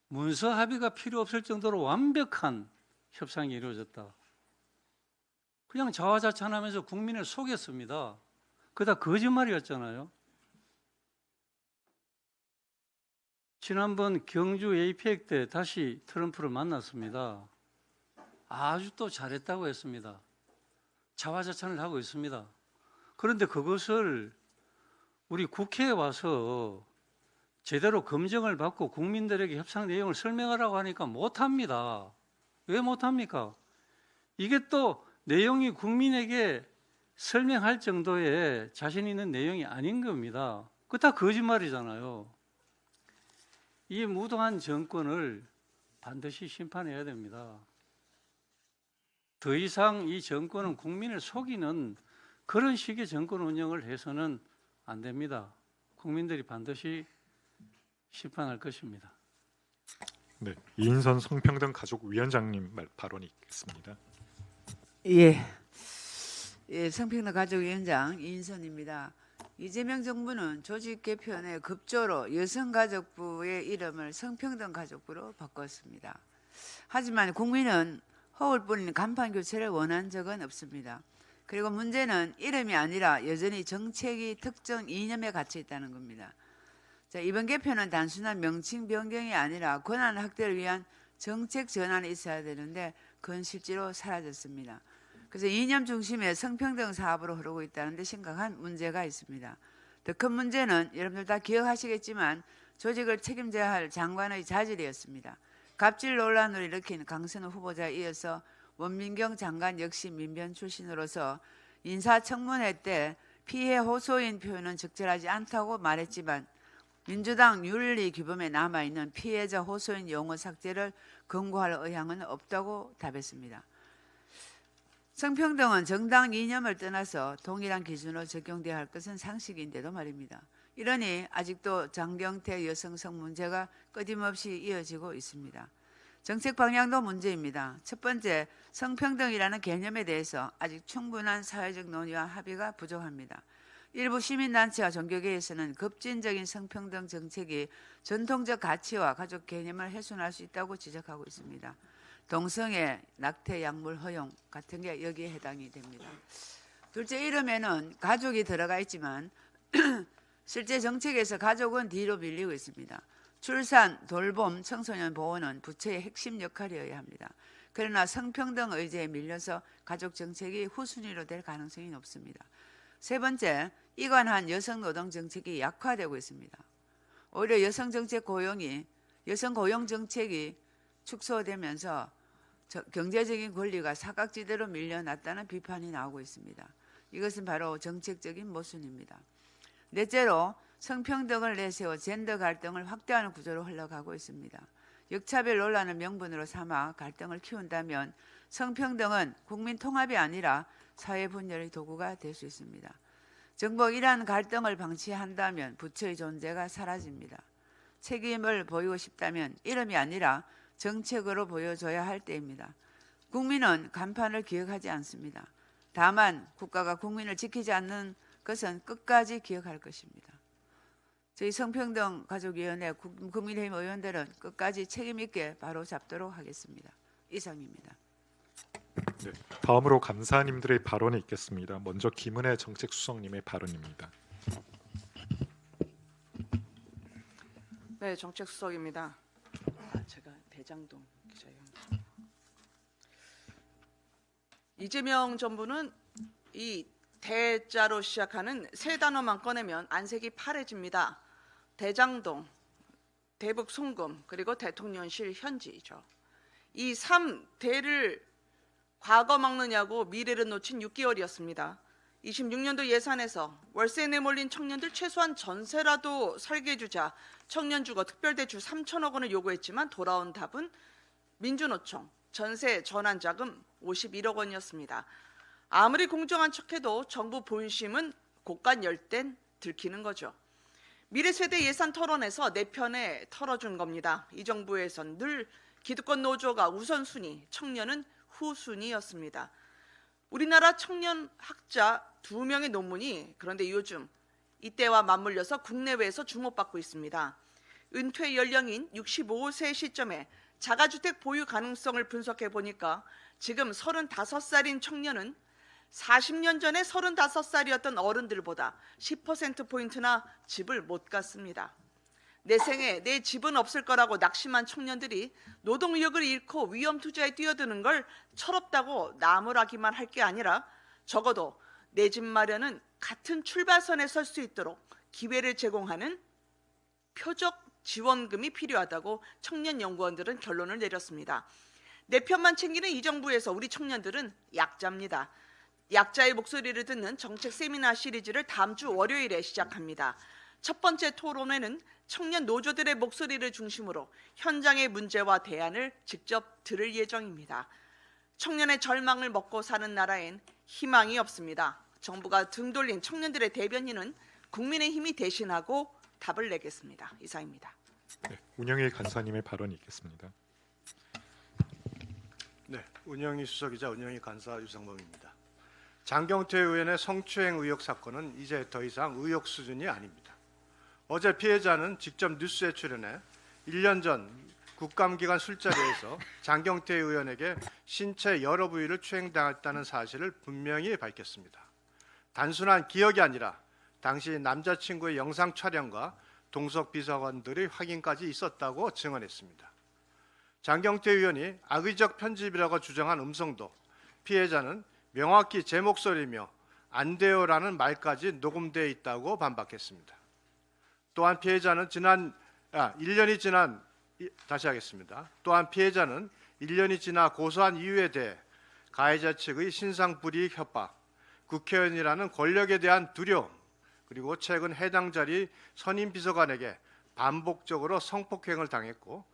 문서 합의가 필요 없을 정도로 완벽한 협상이 이루어졌다. 그냥 자화자찬하면서 국민을 속였습니다. 그거 다 거짓말이었잖아요. 지난번 경주 APEC 때 다시 트럼프를 만났습니다. 아주 또 잘했다고 했습니다. 자화자찬을 하고 있습니다. 그런데 그것을 우리 국회에 와서 제대로 검증을 받고 국민들에게 협상 내용을 설명하라고 하니까 못합니다. 왜 못합니까? 이게 또 내용이 국민에게 설명할 정도의 자신 있는 내용이 아닌 겁니다. 그거 다 거짓말이잖아요. 이 무도한 정권을 반드시 심판해야 됩니다. 더 이상 이 정권은 국민을 속이는 그런 식의 정권 운영을 해서는 안 됩니다. 국민들이 반드시 심판할 것입니다. 네, 이인선 성평등 가족위원장님 발언이 있겠습니다. 예, 성평등 가족위원장 이인선입니다. 이재명 정부는 조직 개편의 급조로 여성가족부의 이름을 성평등가족부로 바꿨습니다. 하지만 국민은 허울뿐인 간판 교체를 원한 적은 없습니다. 그리고 문제는 이름이 아니라 여전히 정책이 특정 이념에 갇혀 있다는 겁니다. 자, 이번 개편은 단순한 명칭 변경이 아니라 권한 확대를 위한 정책 전환이 있어야 되는데 그건 실제로 사라졌습니다. 그래서 이념 중심의 성평등 사업으로 흐르고 있다는데 심각한 문제가 있습니다. 더 큰 문제는 여러분들 다 기억하시겠지만 조직을 책임져야 할 장관의 자질이었습니다. 갑질 논란을 일으킨 강선우 후보자에 이어서 원민경 장관 역시 민변 출신으로서 인사청문회 때 피해 호소인 표현은 적절하지 않다고 말했지만 민주당 윤리규범에 남아있는 피해자 호소인 용어 삭제를 권고할 의향은 없다고 답했습니다. 성평등은 정당 이념을 떠나서 동일한 기준으로 적용돼야 할 것은 상식인데도 말입니다. 이러니 아직도 장경태 여성성 문제가 끊임없이 이어지고 있습니다. 정책 방향도 문제입니다. 첫 번째, 성평등이라는 개념에 대해서 아직 충분한 사회적 논의와 합의가 부족합니다. 일부 시민단체와 종교계에서는 급진적인 성평등 정책이 전통적 가치와 가족 개념을 훼손할 수 있다고 지적하고 있습니다. 동성애, 낙태, 약물 허용 같은 게 여기에 해당이 됩니다. 둘째, 이름에는 가족이 들어가 있지만 실제 정책에서 가족은 뒤로 밀리고 있습니다. 출산, 돌봄, 청소년 보호는 부처의 핵심 역할이어야 합니다. 그러나 성평등 의제에 밀려서 가족 정책이 후순위로 될 가능성이 높습니다. 세 번째, 이관한 여성 노동 정책이 약화되고 있습니다. 오히려 여성 고용 정책이 축소되면서 경제적인 권리가 사각지대로 밀려났다는 비판이 나오고 있습니다. 이것은 바로 정책적인 모순입니다. 넷째로 성평등을 내세워 젠더 갈등을 확대하는 구조로 흘러가고 있습니다. 역차별 논란을 명분으로 삼아 갈등을 키운다면 성평등은 국민 통합이 아니라 사회 분열의 도구가 될 수 있습니다. 정부가 이러한 갈등을 방치한다면 부처의 존재가 사라집니다. 책임을 보이고 싶다면 이름이 아니라 정책으로 보여줘야 할 때입니다. 국민은 간판을 기억하지 않습니다. 다만 국가가 국민을 지키지 않는 것은 끝까지 기억할 것입니다. 저희 성평등 가족위원회 국민의힘 의원들은 끝까지 책임 있게 바로잡도록 하겠습니다. 이상입니다. 네, 다음으로 간사님들의 발언이 있겠습니다. 먼저 김은혜 정책수석님의 발언입니다. 네, 정책수석입니다. 제가 대장동 기자입니다. 이재명 정부는 이 대자로 시작하는 세 단어만 꺼내면 안색이 파래집니다. 대장동, 대북 송금, 그리고 대통령실 현지죠. 이 3대를 과거 막느냐고 미래를 놓친 6개월이었습니다. 26년도 예산에서 월세 내몰린 청년들 최소한 전세라도 살게 해주자 청년주거 특별대출 3천억 원을 요구했지만 돌아온 답은 민주노총 전세 전환자금 51억 원이었습니다. 아무리 공정한 척해도 정부 본심은 곳간 열댄 들키는 거죠. 미래세대 예산 토론에서 내 편에 털어준 겁니다. 이 정부에선 늘 기득권 노조가 우선순위, 청년은 후순위였습니다. 우리나라 청년 학자 2명의 논문이 그런데 요즘 이때와 맞물려서 국내외에서 주목받고 있습니다. 은퇴 연령인 65세 시점에 자가주택 보유 가능성을 분석해 보니까 지금 35살인 청년은 40년 전에 35살이었던 어른들보다 10%포인트나 집을 못 갔습니다. 내 생에 내 집은 없을 거라고 낙심한 청년들이 노동력을 잃고 위험 투자에 뛰어드는 걸 철없다고 나무라기만 할 게 아니라 적어도 내 집 마련은 같은 출발선에 설 수 있도록 기회를 제공하는 표적 지원금이 필요하다고 청년 연구원들은 결론을 내렸습니다. 내 편만 챙기는 이 정부에서 우리 청년들은 약자입니다. 약자의 목소리를 듣는 정책 세미나 시리즈를 다음 주 월요일에 시작합니다. 첫 번째 토론회는 청년 노조들의 목소리를 중심으로 현장의 문제와 대안을 직접 들을 예정입니다. 청년의 절망을 먹고 사는 나라엔 희망이 없습니다. 정부가 등 돌린 청년들의 대변인은 국민의힘이 대신하고 답을 내겠습니다. 이상입니다. 네, 운영위 간사님의 발언이 있겠습니다. 네, 운영위 수석이자 운영위 간사 유상범입니다. 장경태 의원의 성추행 의혹 사건은 이제 더 이상 의혹 수준이 아닙니다. 어제 피해자는 직접 뉴스에 출연해 1년 전 국감기간 술자리에서 장경태 의원에게 신체 여러 부위를 추행당했다는 사실을 분명히 밝혔습니다. 단순한 기억이 아니라 당시 남자친구의 영상 촬영과 동석 비서관들의 확인까지 있었다고 증언했습니다. 장경태 의원이 악의적 편집이라고 주장한 음성도 피해자는 명확히 제 목소리며 안 돼요라는 말까지 녹음되어 있다고 반박했습니다. 또한 피해자는 1년이 지나 고소한 이유에 대해 가해자 측의 신상불이익 협박, 국회의원이라는 권력에 대한 두려움, 그리고 최근 해당 자리 선임 비서관에게 반복적으로 성폭행을 당했고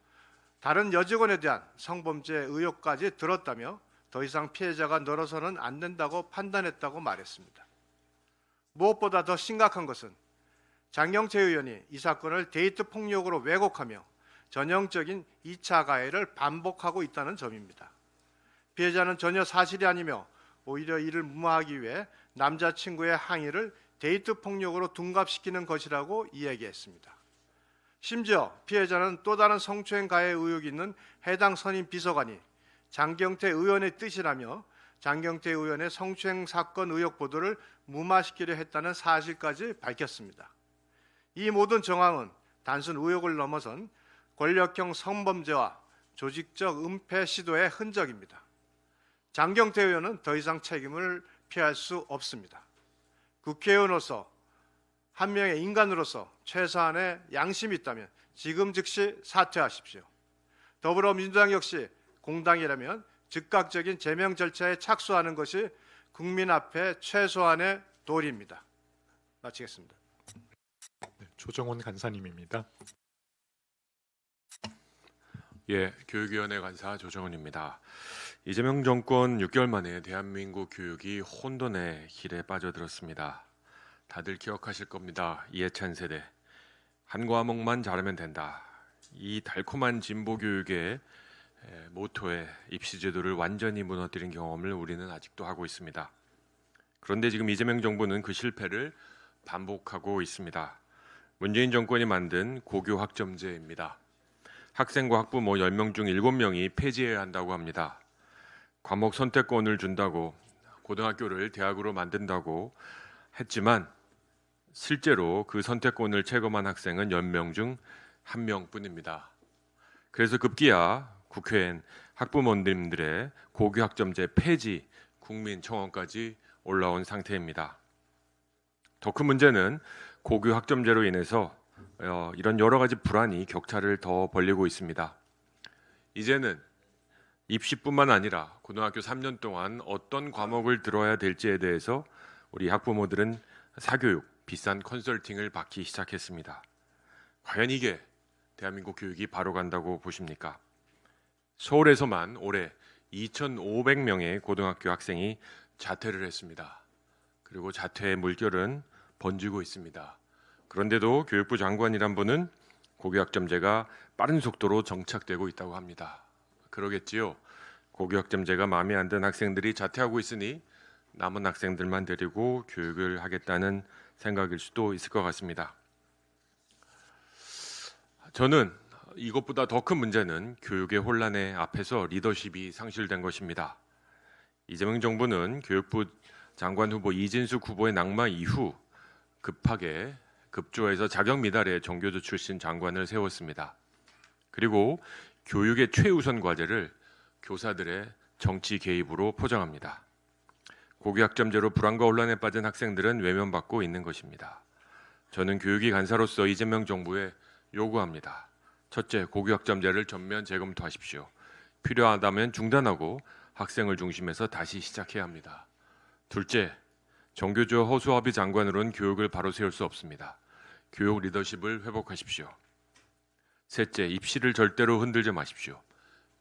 다른 여직원에 대한 성범죄 의혹까지 들었다며 더 이상 피해자가 늘어서는 안 된다고 판단했다고 말했습니다. 무엇보다 더 심각한 것은 장경태 의원이 이 사건을 데이트 폭력으로 왜곡하며 전형적인 2차 가해를 반복하고 있다는 점입니다. 피해자는 전혀 사실이 아니며 오히려 이를 무마하기 위해 남자친구의 항의를 데이트 폭력으로 둔갑시키는 것이라고 이야기했습니다. 심지어 피해자는 또 다른 성추행 가해 의혹이 있는 해당 선임 비서관이 장경태 의원의 뜻이라며 장경태 의원의 성추행 사건 의혹 보도를 무마시키려 했다는 사실까지 밝혔습니다. 이 모든 정황은 단순 의혹을 넘어선 권력형 성범죄와 조직적 은폐 시도의 흔적입니다. 장경태 의원은 더 이상 책임을 피할 수 없습니다. 국회의원으로서 한 명의 인간으로서 최소한의 양심이 있다면 지금 즉시 사퇴하십시오. 더불어민주당 역시 공당이라면 즉각적인 제명 절차에 착수하는 것이 국민 앞에 최소한의 도리입니다. 마치겠습니다. 네, 조정훈 간사님입니다. 예, 교육위원회 간사 조정훈입니다. 이재명 정권 6개월 만에 대한민국 교육이 혼돈의 길에 빠져들었습니다. 다들 기억하실 겁니다. 이해찬 세대. 한 과목만 잘하면 된다. 이 달콤한 진보 교육의 모토에 입시 제도를 완전히 무너뜨린 경험을 우리는 아직도 하고 있습니다. 그런데 지금 이재명 정부는 그 실패를 반복하고 있습니다. 문재인 정권이 만든 고교 학점제입니다. 학생과 학부모 10명 중 7명이 폐지해야 한다고 합니다. 과목 선택권을 준다고 고등학교를 대학으로 만든다고 했지만 실제로 그 선택권을 채점한 학생은 10명 중 1명뿐입니다. 그래서 급기야 국회엔 학부모님들의 고교 학점제 폐지 국민청원까지 올라온 상태입니다. 더 큰 문제는 고교 학점제로 인해서 이런 여러 가지 불안이 격차를 더 벌리고 있습니다. 이제는 입시뿐만 아니라 고등학교 3년 동안 어떤 과목을 들어야 될지에 대해서 우리 학부모들은 사교육, 비싼 컨설팅을 받기 시작했습니다. 과연 이게 대한민국 교육이 바로 간다고 보십니까? 서울에서만 올해 2,500명의 고등학교 학생이 자퇴를 했습니다. 그리고 자퇴의 물결은 번지고 있습니다. 그런데도 교육부 장관이란 분은 고교 학점제가 빠른 속도로 정착되고 있다고 합니다. 그러겠지요. 고교 학점제가 마음에 안 든 학생들이 자퇴하고 있으니 남은 학생들만 데리고 교육을 하겠다는 생각일 수도 있을 것 같습니다. 저는 이것보다 더 큰 문제는 교육의 혼란의 앞에서 리더십이 상실된 것입니다. 이재명 정부는 교육부 장관 후보 이진숙 후보의 낙마 이후 급하게 급조해서 자격 미달의 정교조 출신 장관을 세웠습니다. 그리고 교육의 최우선 과제를 교사들의 정치 개입으로 포장합니다. 고교 학점제로 불안과 혼란에 빠진 학생들은 외면받고 있는 것입니다. 저는 교육위 간사로서 이재명 정부에 요구합니다. 첫째, 고교 학점제를 전면 재검토하십시오. 필요하다면 중단하고 학생을 중심해서 다시 시작해야 합니다. 둘째, 정교조 허수아비 장관으로는 교육을 바로 세울 수 없습니다. 교육 리더십을 회복하십시오. 셋째, 입시를 절대로 흔들지 마십시오.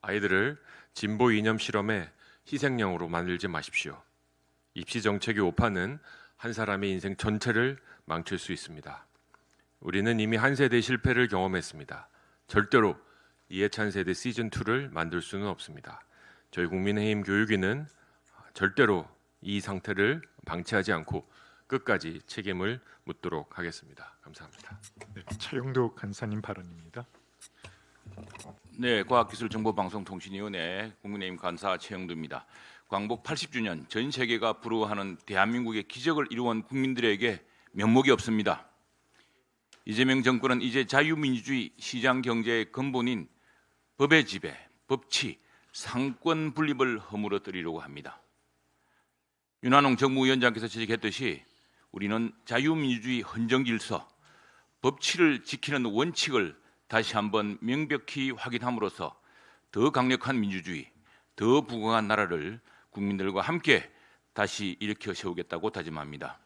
아이들을 진보 이념 실험의 희생양으로 만들지 마십시오. 입시 정책의 오판은 한 사람의 인생 전체를 망칠 수 있습니다. 우리는 이미 한 세대의 실패를 경험했습니다. 절대로 이해찬 세대 시즌2를 만들 수는 없습니다. 저희 국민의힘 교육위는 절대로 이 상태를 방치하지 않고 끝까지 책임을 묻도록 하겠습니다. 감사합니다. 네, 차영도 간사님 발언입니다. 네, 과학기술정보방송통신위원회 국민의힘 간사 최영두입니다. 광복 80주년 전 세계가 부러워하는 대한민국의 기적을 이루어온 국민들에게 면목이 없습니다. 이재명 정권은 이제 자유민주주의 시장경제의 근본인 법의 지배, 법치, 상권 분립을 허물어뜨리려고 합니다. 윤한홍 정무위원장께서 지적했듯이 우리는 자유민주주의 헌정질서, 법치를 지키는 원칙을 다시 한번 명백히 확인함으로써 더 강력한 민주주의, 더 부강한 나라를 국민들과 함께 다시 일으켜 세우겠다고 다짐합니다.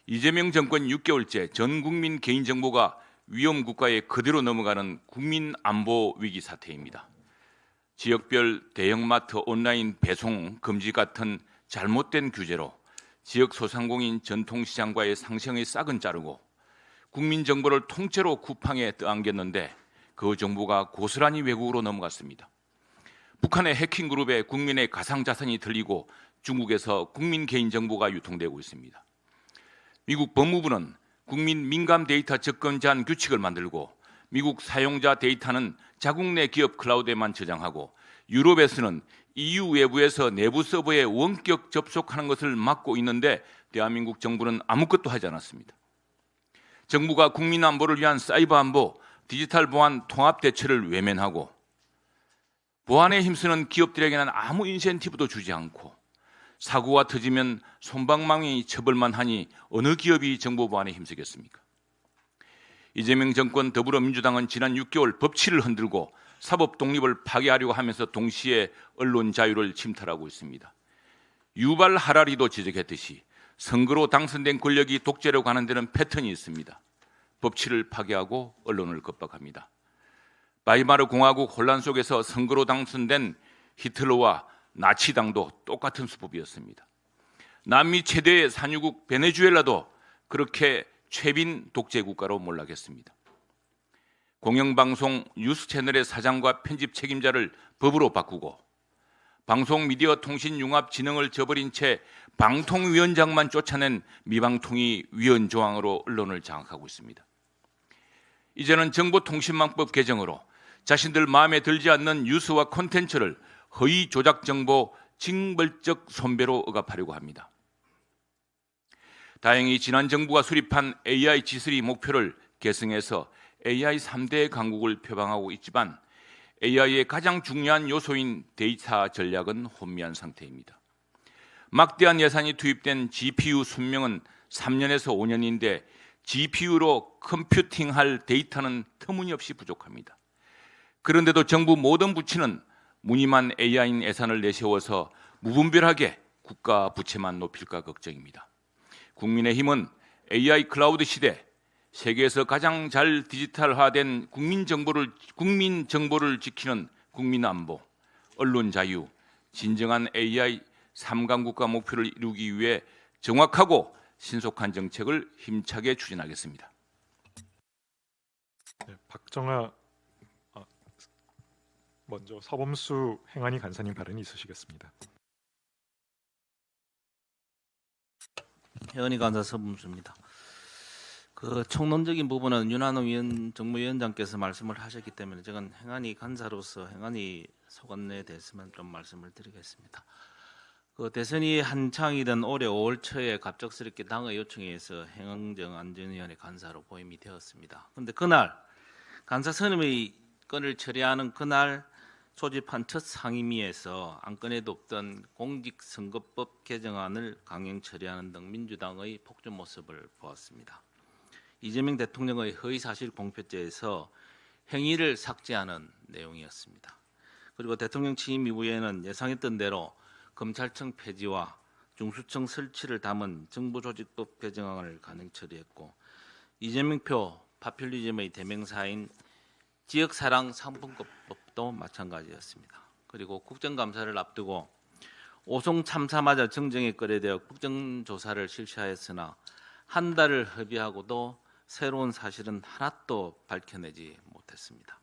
이재명 정권 6개월째 전 국민 개인정보가 위험 국가에 그대로 넘어가는 국민 안보 위기 사태입니다. 지역별 대형마트 온라인 배송 금지 같은 잘못된 규제로 지역 소상공인 전통시장과의 상생의 싹은 자르고 국민 정보를 통째로 쿠팡에 떠안겼는데 그 정보가 고스란히 외국으로 넘어갔습니다. 북한의 해킹 그룹에 국민의 가상자산이 들리고 중국에서 국민 개인정보가 유통되고 있습니다. 미국 법무부는 국민 민감 데이터 접근 제한 규칙을 만들고 미국 사용자 데이터는 자국 내 기업 클라우드에만 저장하고 유럽에서는 EU 외부에서 내부 서버에 원격 접속하는 것을 막고 있는데 대한민국 정부는 아무것도 하지 않았습니다. 정부가 국민 안보를 위한 사이버 안보, 디지털 보안 통합 대처를 외면하고 보안에 힘쓰는 기업들에게는 아무 인센티브도 주지 않고 사고가 터지면 솜방망이 처벌만 하니 어느 기업이 정보 보안에 힘쓰겠습니까? 이재명 정권 더불어민주당은 지난 6개월 법치를 흔들고 사법 독립을 파괴하려고 하면서 동시에 언론 자유를 침탈하고 있습니다. 유발 하라리도 지적했듯이 선거로 당선된 권력이 독재로 가는 데는 패턴이 있습니다. 법치를 파괴하고 언론을 겁박합니다. 바이마르 공화국 혼란 속에서 선거로 당선된 히틀러와 나치당도 똑같은 수법이었습니다. 남미 최대의 산유국 베네수엘라도 그렇게 최빈 독재 국가로 몰락했습니다. 공영방송 뉴스 채널의 사장과 편집 책임자를 법으로 바꾸고 방송미디어통신융합진흥을 저버린 채 방통위원장만 쫓아낸 미방통위 위헌 조항으로 언론을 장악하고 있습니다. 이제는 정보통신망법 개정으로 자신들 마음에 들지 않는 뉴스와 콘텐츠를 허위 조작 정보 징벌적 손배로 억압하려고 합니다. 다행히 지난 정부가 수립한 AI G3 목표를 계승해서 AI 3대 강국을 표방하고 있지만 AI의 가장 중요한 요소인 데이터 전략은 혼미한 상태입니다. 막대한 예산이 투입된 GPU 수명은 3년에서 5년인데 GPU로 컴퓨팅할 데이터는 터무니없이 부족합니다. 그런데도 정부 모든 부처는 무늬만 AI인 예산을 내세워서 무분별하게 국가 부채만 높일까 걱정입니다. 국민의힘은 AI 클라우드 시대, 세계에서 가장 잘 디지털화된 국민 정보를 지키는 국민 안보, 언론 자유, 진정한 AI 3강 국가 목표를 이루기 위해 정확하고 신속한 정책을 힘차게 추진하겠습니다. 네, 박정아 먼저 서범수 행안위 간사님 발언이 있으시겠습니다. 행안위 간사 서범수입니다. 그 총론적인 부분은 윤한홍 정무위원장께서 말씀을 하셨기 때문에 저는 행안위 간사로서 행안위 소관에 대해서만 좀 말씀을 드리겠습니다. 그 대선이 한창이던 올해 5월 초에 갑작스럽게 당의 요청에 의해서 행정안전위원회 간사로 보임이 되었습니다. 그런데 그날 간사 선임의 건을 처리하는 그날 소집한 첫 상임위에서 안건에도 없던 공직선거법 개정안을 강행 처리하는 등 민주당의 폭주 모습을 보았습니다. 이재명 대통령의 허위사실 공표죄에서 행위를 삭제하는 내용이었습니다. 그리고 대통령 취임 이후에는 예상했던 대로 검찰청 폐지와 중수청 설치를 담은 정부조직법 개정안을 강행 처리했고 이재명표 파퓰리즘의 대명사인 지역사랑 상품권법도 마찬가지였습니다. 그리고 국정감사를 앞두고 오송 참사마저 정정에 끌어들여 국정조사를 실시하였으나 한 달을 허비하고도 새로운 사실은 하나도 밝혀내지 못했습니다.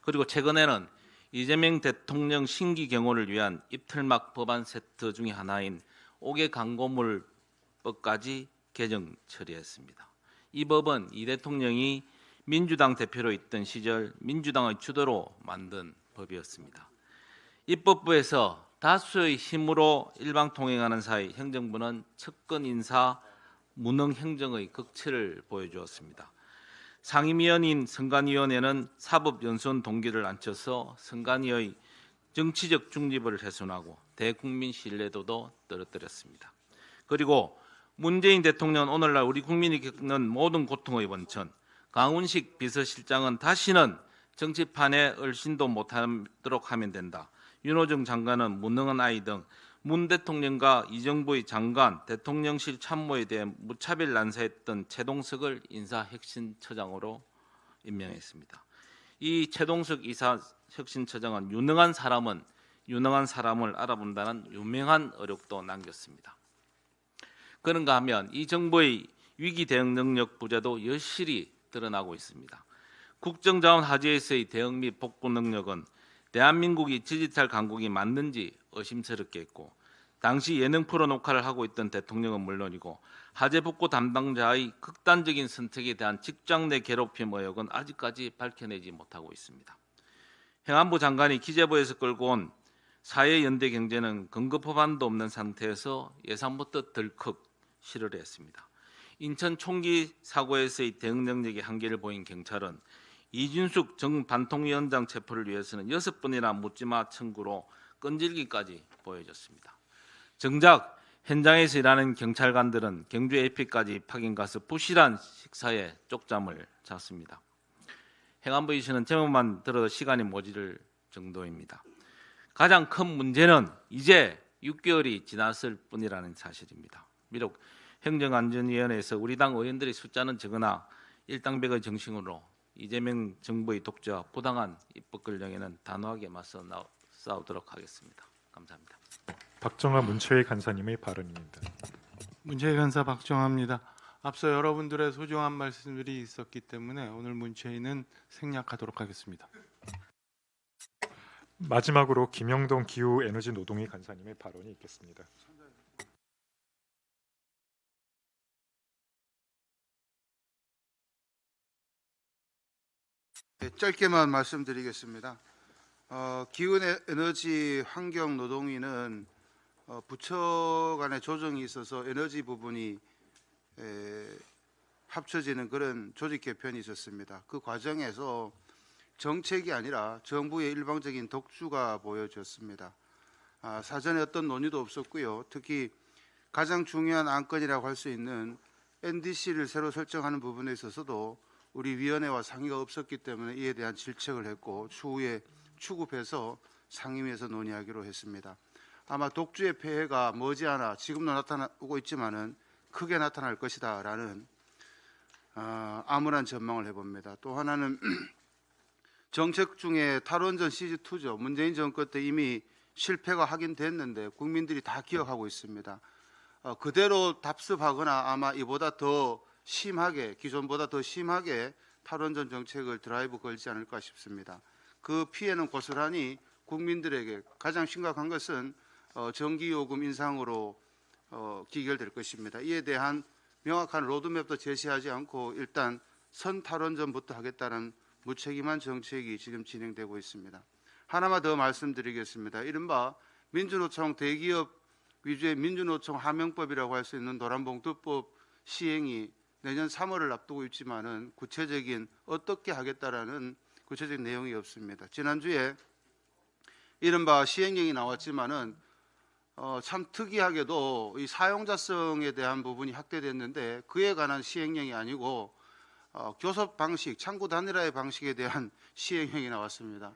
그리고 최근에는 이재명 대통령 신기 경호를 위한 입틀막 법안 세트 중의 하나인 5개 광고물법까지 개정 처리했습니다. 이 법은 이 대통령이 민주당 대표로 있던 시절 민주당의 주도로 만든 법이었습니다. 입법부에서 다수의 힘으로 일방통행하는 사이 행정부는 측근 인사 무능 행정의 극치를 보여주었습니다. 상임위원인 선관위원회는 사법연수원 동기를 앉혀서 선관위의 정치적 중립을 훼손하고 대국민 신뢰도도 떨어뜨렸습니다. 그리고 문재인 대통령은 오늘날 우리 국민이 겪는 모든 고통의 원천, 강훈식 비서실장은 다시는 정치판에 얼씬도 못하도록 하면 된다. 윤호중 장관은 무능한 아이 등 문 대통령과 이 정부의 장관, 대통령실 참모에 대해 무차별 난사했던 최동석을 인사혁신처장으로 임명했습니다. 이 최동석 인사혁신처장은 유능한 사람을 알아본다는 유명한 어록도 남겼습니다. 그런가 하면 이 정부의 위기 대응 능력 부재도 여실히 드러나고 있습니다. 국정자원 화제에서의 대응 및 복구 능력은 대한민국이 디지털 강국이 맞는지 의심스럽게 했고 당시 예능 프로 녹화를 하고 있던 대통령은 물론이고 화재 복구 담당자의 극단적인 선택에 대한 직장 내 괴롭힘 의혹은 아직까지 밝혀내지 못하고 있습니다. 행안부 장관이 기재부에서 끌고 온 사회연대 경제는 근거 법안도 없는 상태에서 예산부터 덜컥 실을 했습니다. 인천 총기 사고에서의 대응 능력의 한계를 보인 경찰은 이준숙 정 반통위원장 체포를 위해서는 6번이나 묻지마 청구로 끈질기까지 보여줬습니다. 정작 현장에서 일하는 경찰관들은 경주 에피까지 파견 가서 부실한 식사에 쪽잠을 잤습니다. 행안부 이슈는 제목만 들어도 시간이 모자랄 정도입니다. 가장 큰 문제는 이제 6개월이 지났을 뿐이라는 사실입니다. 비록 행정안전위원회에서 우리 당 의원들의 숫자는 적으나 일당백의 정신으로 이재명 정부의 독재와 부당한 입법 권력에는 단호하게 맞서 싸우도록 하겠습니다. 감사합니다. 박정아 문체위 간사님의 발언입니다. 문체위 간사 박정아입니다. 앞서 여러분들의 소중한 말씀들이 있었기 때문에 오늘 문체위는 생략하도록 하겠습니다. 마지막으로 김영동 기후에너지 노동위 간사님의 발언이 있겠습니다. 네, 짧게만 말씀드리겠습니다. 기후에너지 환경노동위는 부처 간의 조정이 있어서 에너지 부분이 합쳐지는 그런 조직 개편이 있었습니다. 그 과정에서 정책이 아니라 정부의 일방적인 독주가 보여졌습니다. 사전에 어떤 논의도 없었고요. 특히 가장 중요한 안건이라고 할 수 있는 NDC를 새로 설정하는 부분에 있어서도 우리 위원회와 상의가 없었기 때문에 이에 대한 질책을 했고 추후에 추급해서 상임위에서 논의하기로 했습니다. 아마 독주의 폐해가 머지않아 지금도 나타나고 있지만은 크게 나타날 것이다라는 암울한 전망을 해봅니다. 또 하나는 정책 중에 탈원전 시즈2죠. 문재인 정권 때 이미 실패가 확인됐는데 국민들이 다 기억하고 있습니다. 그대로 답습하거나 아마 이보다 더 심하게 기존보다 더 심하게 탈원전 정책을 드라이브 걸지 않을까 싶습니다. 그 피해는 고스란히 국민들에게 가장 심각한 것은 전기요금 인상으로 기결될 것입니다. 이에 대한 명확한 로드맵도 제시하지 않고 일단 선탈원전부터 하겠다는 무책임한 정책이 지금 진행되고 있습니다. 하나만 더 말씀드리겠습니다. 이른바 민주노총 대기업 위주의 민주노총 하명법이라고 할 수 있는 노란봉투법 시행이 내년 3월을 앞두고 있지만은 구체적인 어떻게 하겠다라는 구체적인 내용이 없습니다. 지난주에 이른바 시행령이 나왔지만은 참 특이하게도 이 사용자성에 대한 부분이 확대됐는데 그에 관한 시행령이 아니고 교섭 방식, 창구 단일화의 방식에 대한 시행령이 나왔습니다.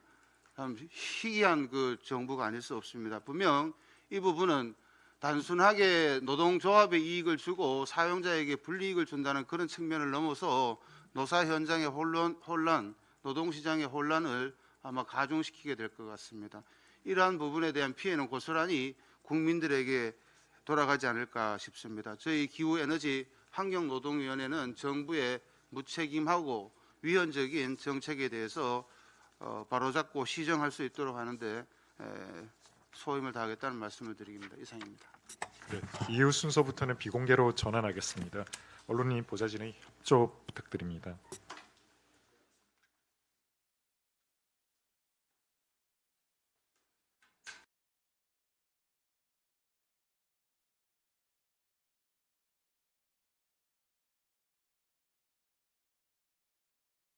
참 희귀한 그 정부가 아닐 수 없습니다. 분명 이 부분은 단순하게 노동조합의 이익을 주고 사용자에게 불이익을 준다는 그런 측면을 넘어서 노사 현장의 혼란, 노동시장의 혼란을 아마 가중시키게 될 것 같습니다. 이러한 부분에 대한 피해는 고스란히 국민들에게 돌아가지 않을까 싶습니다. 저희 기후에너지 환경노동위원회는 정부의 무책임하고 위헌적인 정책에 대해서 바로잡고 시정할 수 있도록 하는데 소임을 다하겠다는 말씀을 드립니다. 이상입니다. 네, 이후 순서부터는 비공개로 전환하겠습니다. 언론인 보좌진의 협조 부탁드립니다.